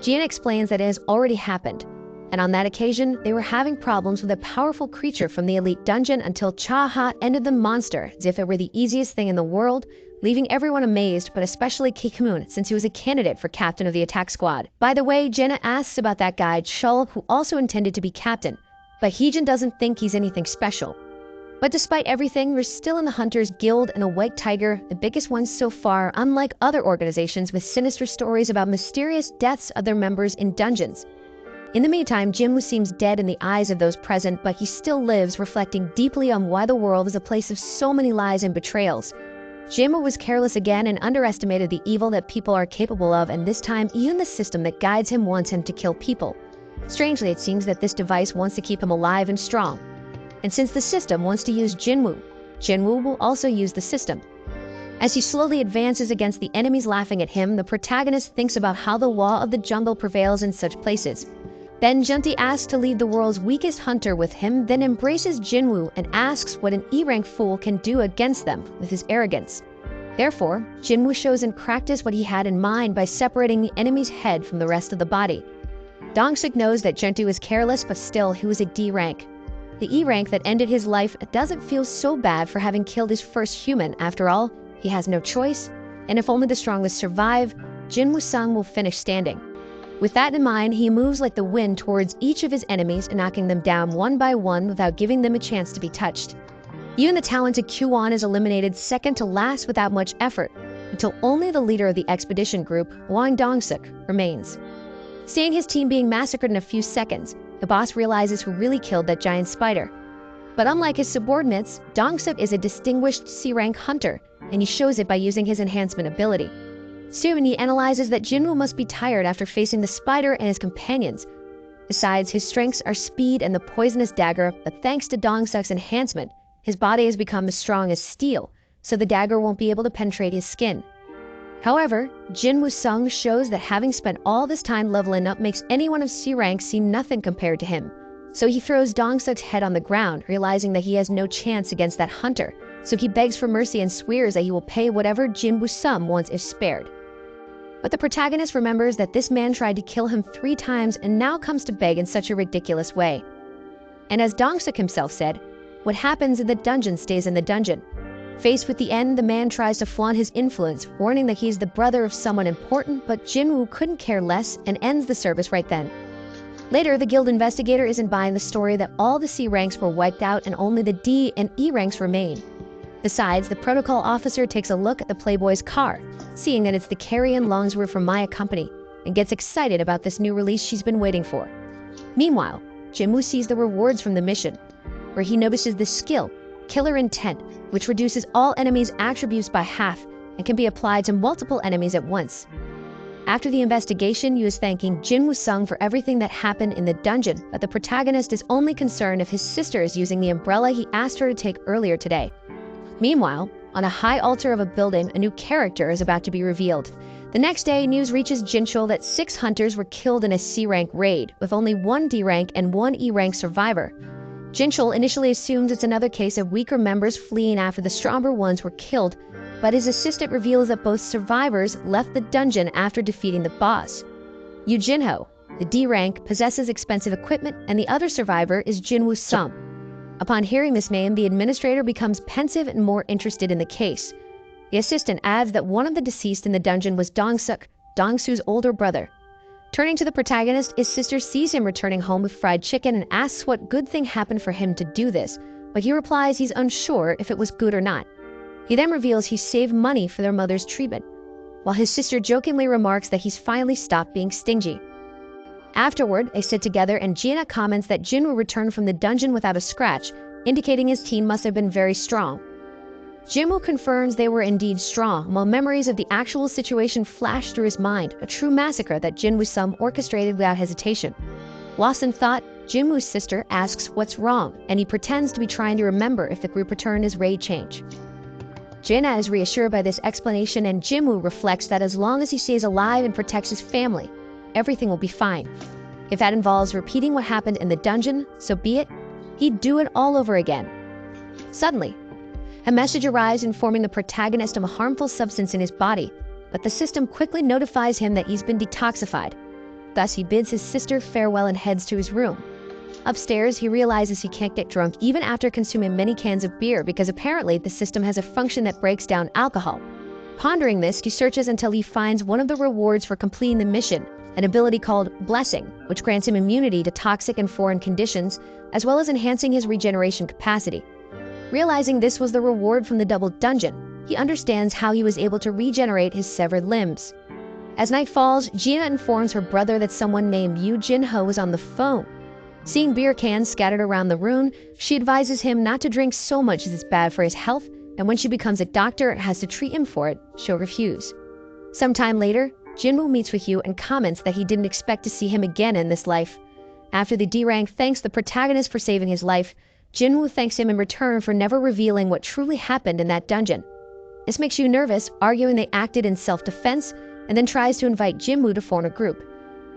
Gina explains that it has already happened, and on that occasion, they were having problems with a powerful creature from the elite dungeon until Cha Ha ended the monster as if it were the easiest thing in the world, leaving everyone amazed, but especially Ki-moon, since he was a candidate for captain of the attack squad. By the way, Jenna asks about that guy, Chul, who also intended to be captain, but Heejin doesn't think he's anything special. But despite everything, we're still in the Hunters Guild and a White Tiger, the biggest one so far, unlike other organizations with sinister stories about mysterious deaths of their members in dungeons. In the meantime, Jinwoo seems dead in the eyes of those present, but he still lives, reflecting deeply on why the world is a place of so many lies and betrayals. Jinwoo was careless again and underestimated the evil that people are capable of, and this time even the system that guides him wants him to kill people. Strangely, it seems that this device wants to keep him alive and strong. And since the system wants to use Jinwoo, Jinwoo will also use the system. As he slowly advances against the enemies laughing at him, the protagonist thinks about how the law of the jungle prevails in such places. Then Junti asks to leave the world's weakest hunter with him, then embraces Jinwoo and asks what an E-rank fool can do against them with his arrogance. Therefore, Jinwoo shows in practice what he had in mind by separating the enemy's head from the rest of the body. Dong-suk knows that Junti was careless, but still, he was a D rank. The E rank that ended his life doesn't feel so bad for having killed his first human. After all, he has no choice, and if only the strongest survive, Jinwoo-sung will finish standing. With that in mind, he moves like the wind towards each of his enemies, knocking them down one by one without giving them a chance to be touched. Even the talented Kwon is eliminated second to last without much effort, until only the leader of the expedition group, Wang Dong-suk, remains. Seeing his team being massacred in a few seconds, the boss realizes who really killed that giant spider. But unlike his subordinates, Dong-suk is a distinguished C-rank hunter, and he shows it by using his enhancement ability. Soon he analyzes that Jinwoo must be tired after facing the spider and his companions. Besides, his strengths are speed and the poisonous dagger, but thanks to Dong-suk's enhancement, his body has become as strong as steel, so the dagger won't be able to penetrate his skin. However, Jinwoo-sung shows that having spent all this time leveling up makes anyone of C rank seem nothing compared to him. So he throws Dong-suk's head on the ground, realizing that he has no chance against that hunter, so he begs for mercy and swears that he will pay whatever Jinwoo-sung wants if spared. But the protagonist remembers that this man tried to kill him 3 times and now comes to beg in such a ridiculous way. And as Dong-suk himself said, what happens in the dungeon stays in the dungeon. Faced with the end, the man tries to flaunt his influence, warning that he's the brother of someone important, but Jinwoo couldn't care less and ends the service right then. Later, the guild investigator isn't buying the story that all the C ranks were wiped out and only the D and E ranks remain. Besides, the protocol officer takes a look at the Playboy's car, seeing that it's the Carrion Longsword from Maya Company, and gets excited about this new release she's been waiting for. Meanwhile, Jinwoo sees the rewards from the mission, where he notices the skill, Killer Intent, which reduces all enemies' attributes by half and can be applied to multiple enemies at once. After the investigation, he is thanking Jinwoo-sung for everything that happened in the dungeon, but the protagonist is only concerned if his sister is using the umbrella he asked her to take earlier today. Meanwhile, on a high altar of a building, a new character is about to be revealed. The next day, news reaches Jinchul that 6 hunters were killed in a C-rank raid, with only 1 D-rank and 1 E-rank survivor. Jinchul initially assumes it's another case of weaker members fleeing after the stronger ones were killed, but his assistant reveals that both survivors left the dungeon after defeating the boss. Yu Jinho, the D-rank, possesses expensive equipment, and the other survivor is Jinwoo-sung. Upon hearing this name, the administrator becomes pensive and more interested in the case. The assistant adds that one of the deceased in the dungeon was Dong-suk, Dong-su's older brother. Turning to the protagonist, his sister sees him returning home with fried chicken and asks what good thing happened for him to do this, but he replies he's unsure if it was good or not. He then reveals he saved money for their mother's treatment, while his sister jokingly remarks that he's finally stopped being stingy. Afterward, they sit together and Gina comments that Jinwoo returned from the dungeon without a scratch, indicating his team must have been very strong. Jinwoo confirms they were indeed strong, while memories of the actual situation flash through his mind, a true massacre that Jinwoo-sung orchestrated without hesitation. Lost in thought, Jinwoo's sister asks what's wrong, and he pretends to be trying to remember if the group returned his raid change. Jina is reassured by this explanation, and Jinwoo reflects that as long as he stays alive and protects his family, everything will be fine. If that involves repeating what happened in the dungeon, so be it. He'd do it all over again. Suddenly, a message arrives informing the protagonist of a harmful substance in his body, but the system quickly notifies him that he's been detoxified. Thus, he bids his sister farewell and heads to his room. Upstairs, he realizes he can't get drunk even after consuming many cans of beer because apparently the system has a function that breaks down alcohol. Pondering this, he searches until he finds one of the rewards for completing the mission, an ability called Blessing, which grants him immunity to toxic and foreign conditions, as well as enhancing his regeneration capacity. Realizing this was the reward from the double dungeon, he understands how he was able to regenerate his severed limbs. As night falls, Gina informs her brother that someone named Yu Jinho was on the phone. Seeing beer cans scattered around the room, she advises him not to drink so much as it's bad for his health, and when she becomes a doctor and has to treat him for it, she'll refuse. Sometime later, Jinwoo meets with Yu and comments that he didn't expect to see him again in this life. After the D rank thanks the protagonist for saving his life, Jinwoo thanks him in return for never revealing what truly happened in that dungeon. This makes you nervous, arguing they acted in self-defense, and then tries to invite Jinwoo to form a group.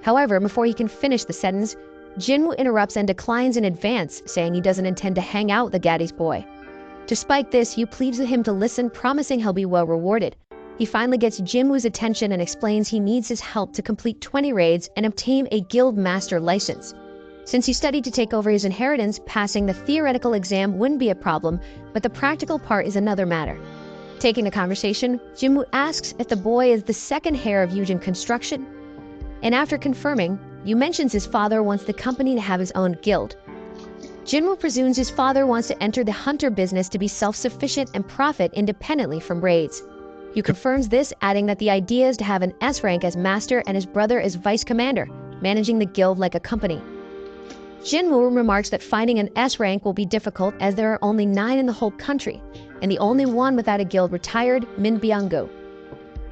However, before he can finish the sentence, Jinwoo interrupts and declines in advance, saying he doesn't intend to hang out with the Gaddy's boy. Despite this, Yu pleads with him to listen, promising he'll be well rewarded. He finally gets Jinwoo's attention and explains he needs his help to complete 20 raids and obtain a guild master license. Since he studied to take over his inheritance, passing the theoretical exam wouldn't be a problem, but the practical part is another matter. Taking the conversation, Jinwoo asks if the boy is the second heir of Yujin Construction, and after confirming, Yu mentions his father wants the company to have his own guild. Jinwoo presumes his father wants to enter the hunter business to be self-sufficient and profit independently from raids. Yu confirms this, adding that the idea is to have an S rank as master and his brother as vice commander, managing the guild like a company. Jinwoo remarks that finding an S rank will be difficult as there are only 9 in the whole country, and the only one without a guild retired, Min Byung-go.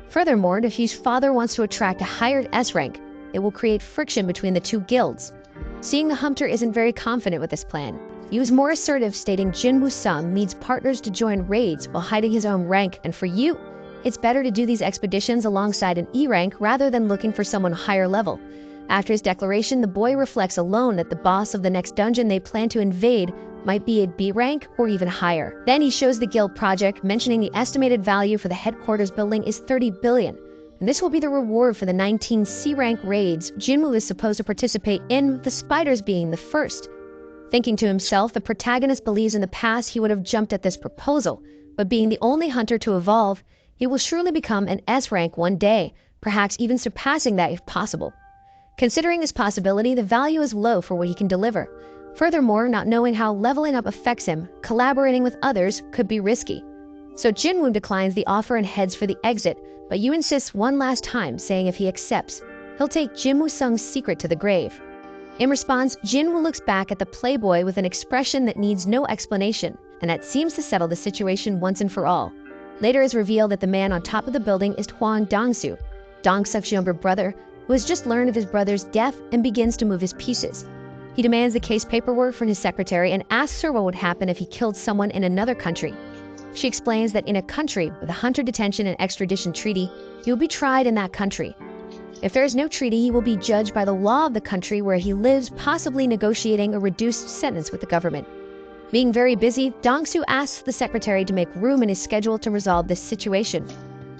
Furthermore, if Yu's father wants to attract a higher S rank, it will create friction between the two guilds. Seeing the hunter isn't very confident with this plan, Yu is more assertive, stating Jinwoo-san needs partners to join raids while hiding his own rank, and for Yu, it's better to do these expeditions alongside an E rank rather than looking for someone higher level. After his declaration, the boy reflects alone that the boss of the next dungeon they plan to invade might be a B rank or even higher. Then he shows the guild project, mentioning the estimated value for the headquarters building is 30 billion. And this will be the reward for the 19 C rank raids Jinwoo is supposed to participate in, the spiders being the first. Thinking to himself, the protagonist believes in the past he would have jumped at this proposal, but being the only hunter to evolve, he will surely become an S rank one day, perhaps even surpassing that if possible. Considering this possibility, the value is low for what he can deliver. Furthermore, not knowing how leveling up affects him, collaborating with others could be risky. So Jinwoo declines the offer and heads for the exit, but Yu insists one last time, saying if he accepts, he'll take Jinwoo-sung's secret to the grave. In response, Jinwoo looks back at the playboy with an expression that needs no explanation, and that seems to settle the situation once and for all. Later is revealed that the man on top of the building is Hwang Dong-soo, Dong-suk's younger brother, who has just learned of his brother's death and begins to move his pieces. He demands the case paperwork from his secretary and asks her what would happen if he killed someone in another country. She explains that in a country with a hunter detention and extradition treaty, he will be tried in that country. If there is no treaty, he will be judged by the law of the country where he lives, possibly negotiating a reduced sentence with the government. Being very busy, Dong-soo asks the secretary to make room in his schedule to resolve this situation.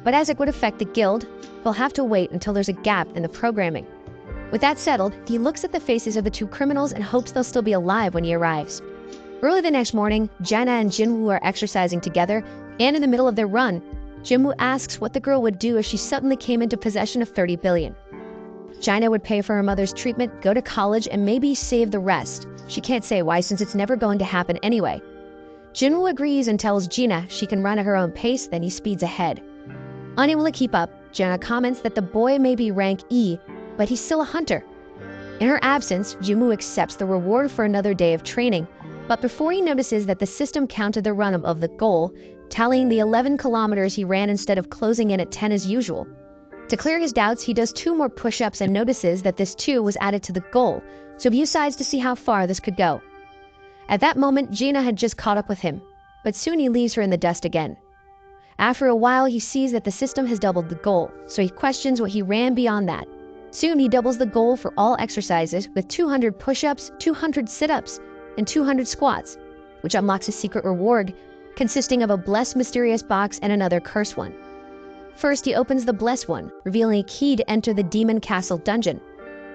But as it would affect the guild, he'll have to wait until there's a gap in the programming. With that settled, he looks at the faces of the two criminals and hopes they'll still be alive when he arrives. Early the next morning, Jaina and Jinwoo are exercising together, and in the middle of their run, Jinwoo asks what the girl would do if she suddenly came into possession of 30 billion. Jaina would pay for her mother's treatment, go to college, and maybe save the rest. She can't say why since it's never going to happen anyway. Jinwoo agrees and tells Jaina she can run at her own pace, then he speeds ahead. Unable to keep up, Jaina comments that the boy may be rank E, but he's still a hunter. In her absence, Jinwoo accepts the reward for another day of training, but before he notices that the system counted the run of the goal, tallying the 11 kilometers he ran instead of closing in at 10 as usual. To clear his doubts, he does 2 more push-ups and notices that this 2 was added to the goal, so he decides to see how far this could go. At that moment, Jaina had just caught up with him, but soon he leaves her in the dust again. After a while, he sees that the system has doubled the goal, so he questions what he ran beyond that. Soon he doubles the goal for all exercises with 200 push-ups, 200 sit-ups, and 200 squats, which unlocks a secret reward consisting of a blessed mysterious box and another cursed one. First, he opens the blessed one, revealing a key to enter the Demon Castle dungeon.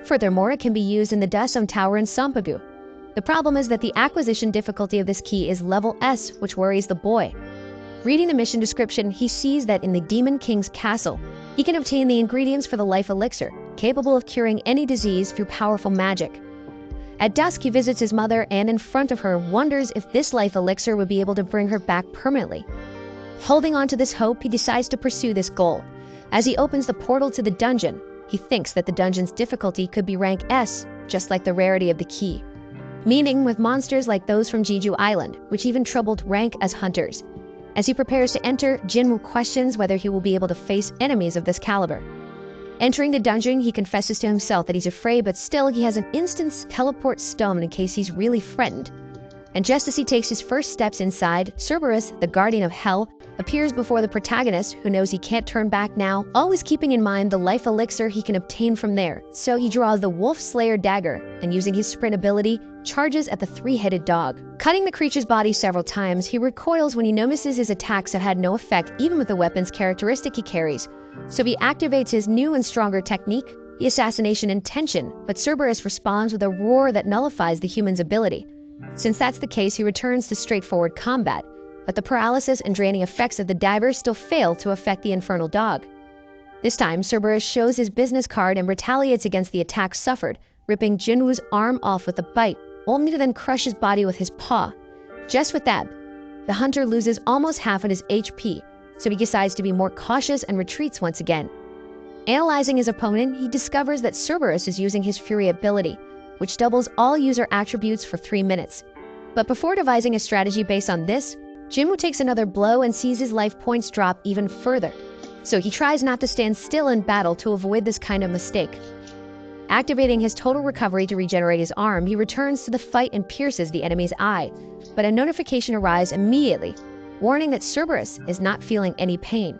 Furthermore, it can be used in the Dasom Tower in Sampagu. The problem is that the acquisition difficulty of this key is level S, which worries the boy. Reading the mission description, he sees that in the Demon King's castle, he can obtain the ingredients for the life elixir, capable of curing any disease through powerful magic. At dusk, he visits his mother and in front of her wonders if this life elixir would be able to bring her back permanently. Holding on to this hope, he decides to pursue this goal. As he opens the portal to the dungeon, he thinks that the dungeon's difficulty could be rank S, just like the rarity of the key. Meaning with monsters like those from Jeju Island, which even troubled rank as hunters. As he prepares to enter, Jinwoo questions whether he will be able to face enemies of this caliber. Entering the dungeon, he confesses to himself that he's afraid, but still he has an instant teleport stone in case he's really threatened. And just as he takes his first steps inside, Cerberus, the guardian of hell, appears before the protagonist, who knows he can't turn back now, always keeping in mind the life elixir he can obtain from there. So he draws the Wolf Slayer dagger, and using his sprint ability, charges at the three-headed dog. Cutting the creature's body several times, he recoils when he notices his attacks have had no effect even with the weapon's characteristic he carries. So he activates his new and stronger technique, the assassination intention, but Cerberus responds with a roar that nullifies the human's ability. Since that's the case, he returns to straightforward combat, but the paralysis and draining effects of the dagger still fail to affect the infernal dog. This time, Cerberus shows his business card and retaliates against the attack suffered, ripping Jinwoo's arm off with a bite, only to then crush his body with his paw. Just with that, the hunter loses almost half of his HP, so he decides to be more cautious and retreats once again. Analyzing his opponent, he discovers that Cerberus is using his Fury ability, which doubles all user attributes for 3 minutes. But before devising a strategy based on this, Jinwoo takes another blow and sees his life points drop even further. So he tries not to stand still in battle to avoid this kind of mistake. Activating his total recovery to regenerate his arm, he returns to the fight and pierces the enemy's eye. But a notification arrives immediately, warning that Cerberus is not feeling any pain.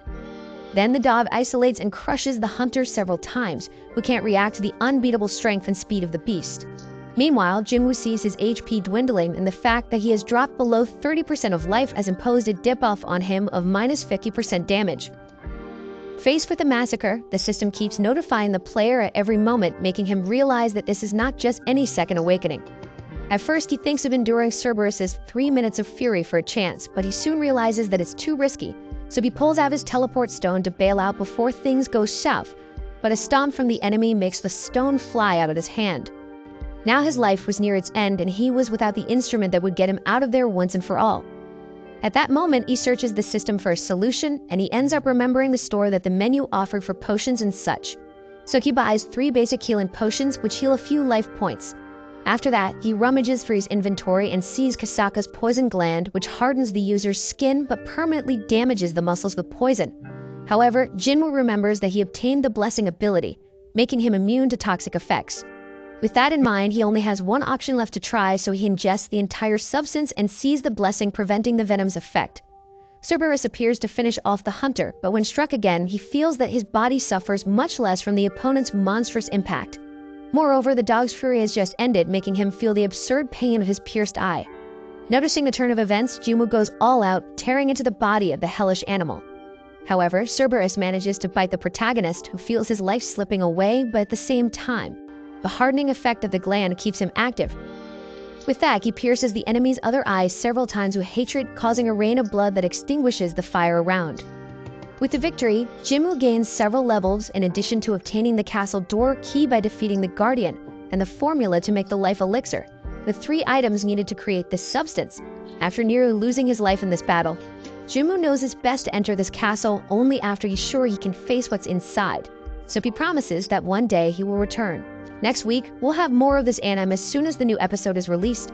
Then the dog isolates and crushes the hunter several times, who can't react to the unbeatable strength and speed of the beast. Meanwhile, Jinwoo sees his HP dwindling, and the fact that he has dropped below 30% of life has imposed a dip-off on him of minus 50% damage. Faced with the massacre, the system keeps notifying the player at every moment, making him realize that this is not just any second awakening. At first, he thinks of enduring Cerberus's 3 minutes of fury for a chance, but he soon realizes that it's too risky, so he pulls out his teleport stone to bail out before things go south, but a stomp from the enemy makes the stone fly out of his hand. Now his life was near its end, and he was without the instrument that would get him out of there once and for all. At that moment, he searches the system for a solution, and he ends up remembering the store that the menu offered for potions and such. So he buys 3 basic healing potions, which heal a few life points. After that, he rummages for his inventory and sees Kasaka's poison gland, which hardens the user's skin but permanently damages the muscles with poison. However, Jinwoo remembers that he obtained the blessing ability, making him immune to toxic effects. With that in mind, he only has one option left to try, so he ingests the entire substance and sees the blessing preventing the venom's effect. Cerberus appears to finish off the hunter, but when struck again, he feels that his body suffers much less from the opponent's monstrous impact. Moreover, the dog's fury has just ended, making him feel the absurd pain of his pierced eye. Noticing the turn of events, Jinwoo goes all out, tearing into the body of the hellish animal. However, Cerberus manages to bite the protagonist, who feels his life slipping away, but at the same time, the hardening effect of the gland keeps him active. With that, he pierces the enemy's other eye several times with hatred, causing a rain of blood that extinguishes the fire around. With the victory, Jinwoo gains several levels in addition to obtaining the castle door key by defeating the Guardian, and the formula to make the life elixir, the 3 items needed to create this substance. After nearly losing his life in this battle, Jinwoo knows it's best to enter this castle only after he's sure he can face what's inside, so he promises that one day he will return. Next week, we'll have more of this anime as soon as the new episode is released,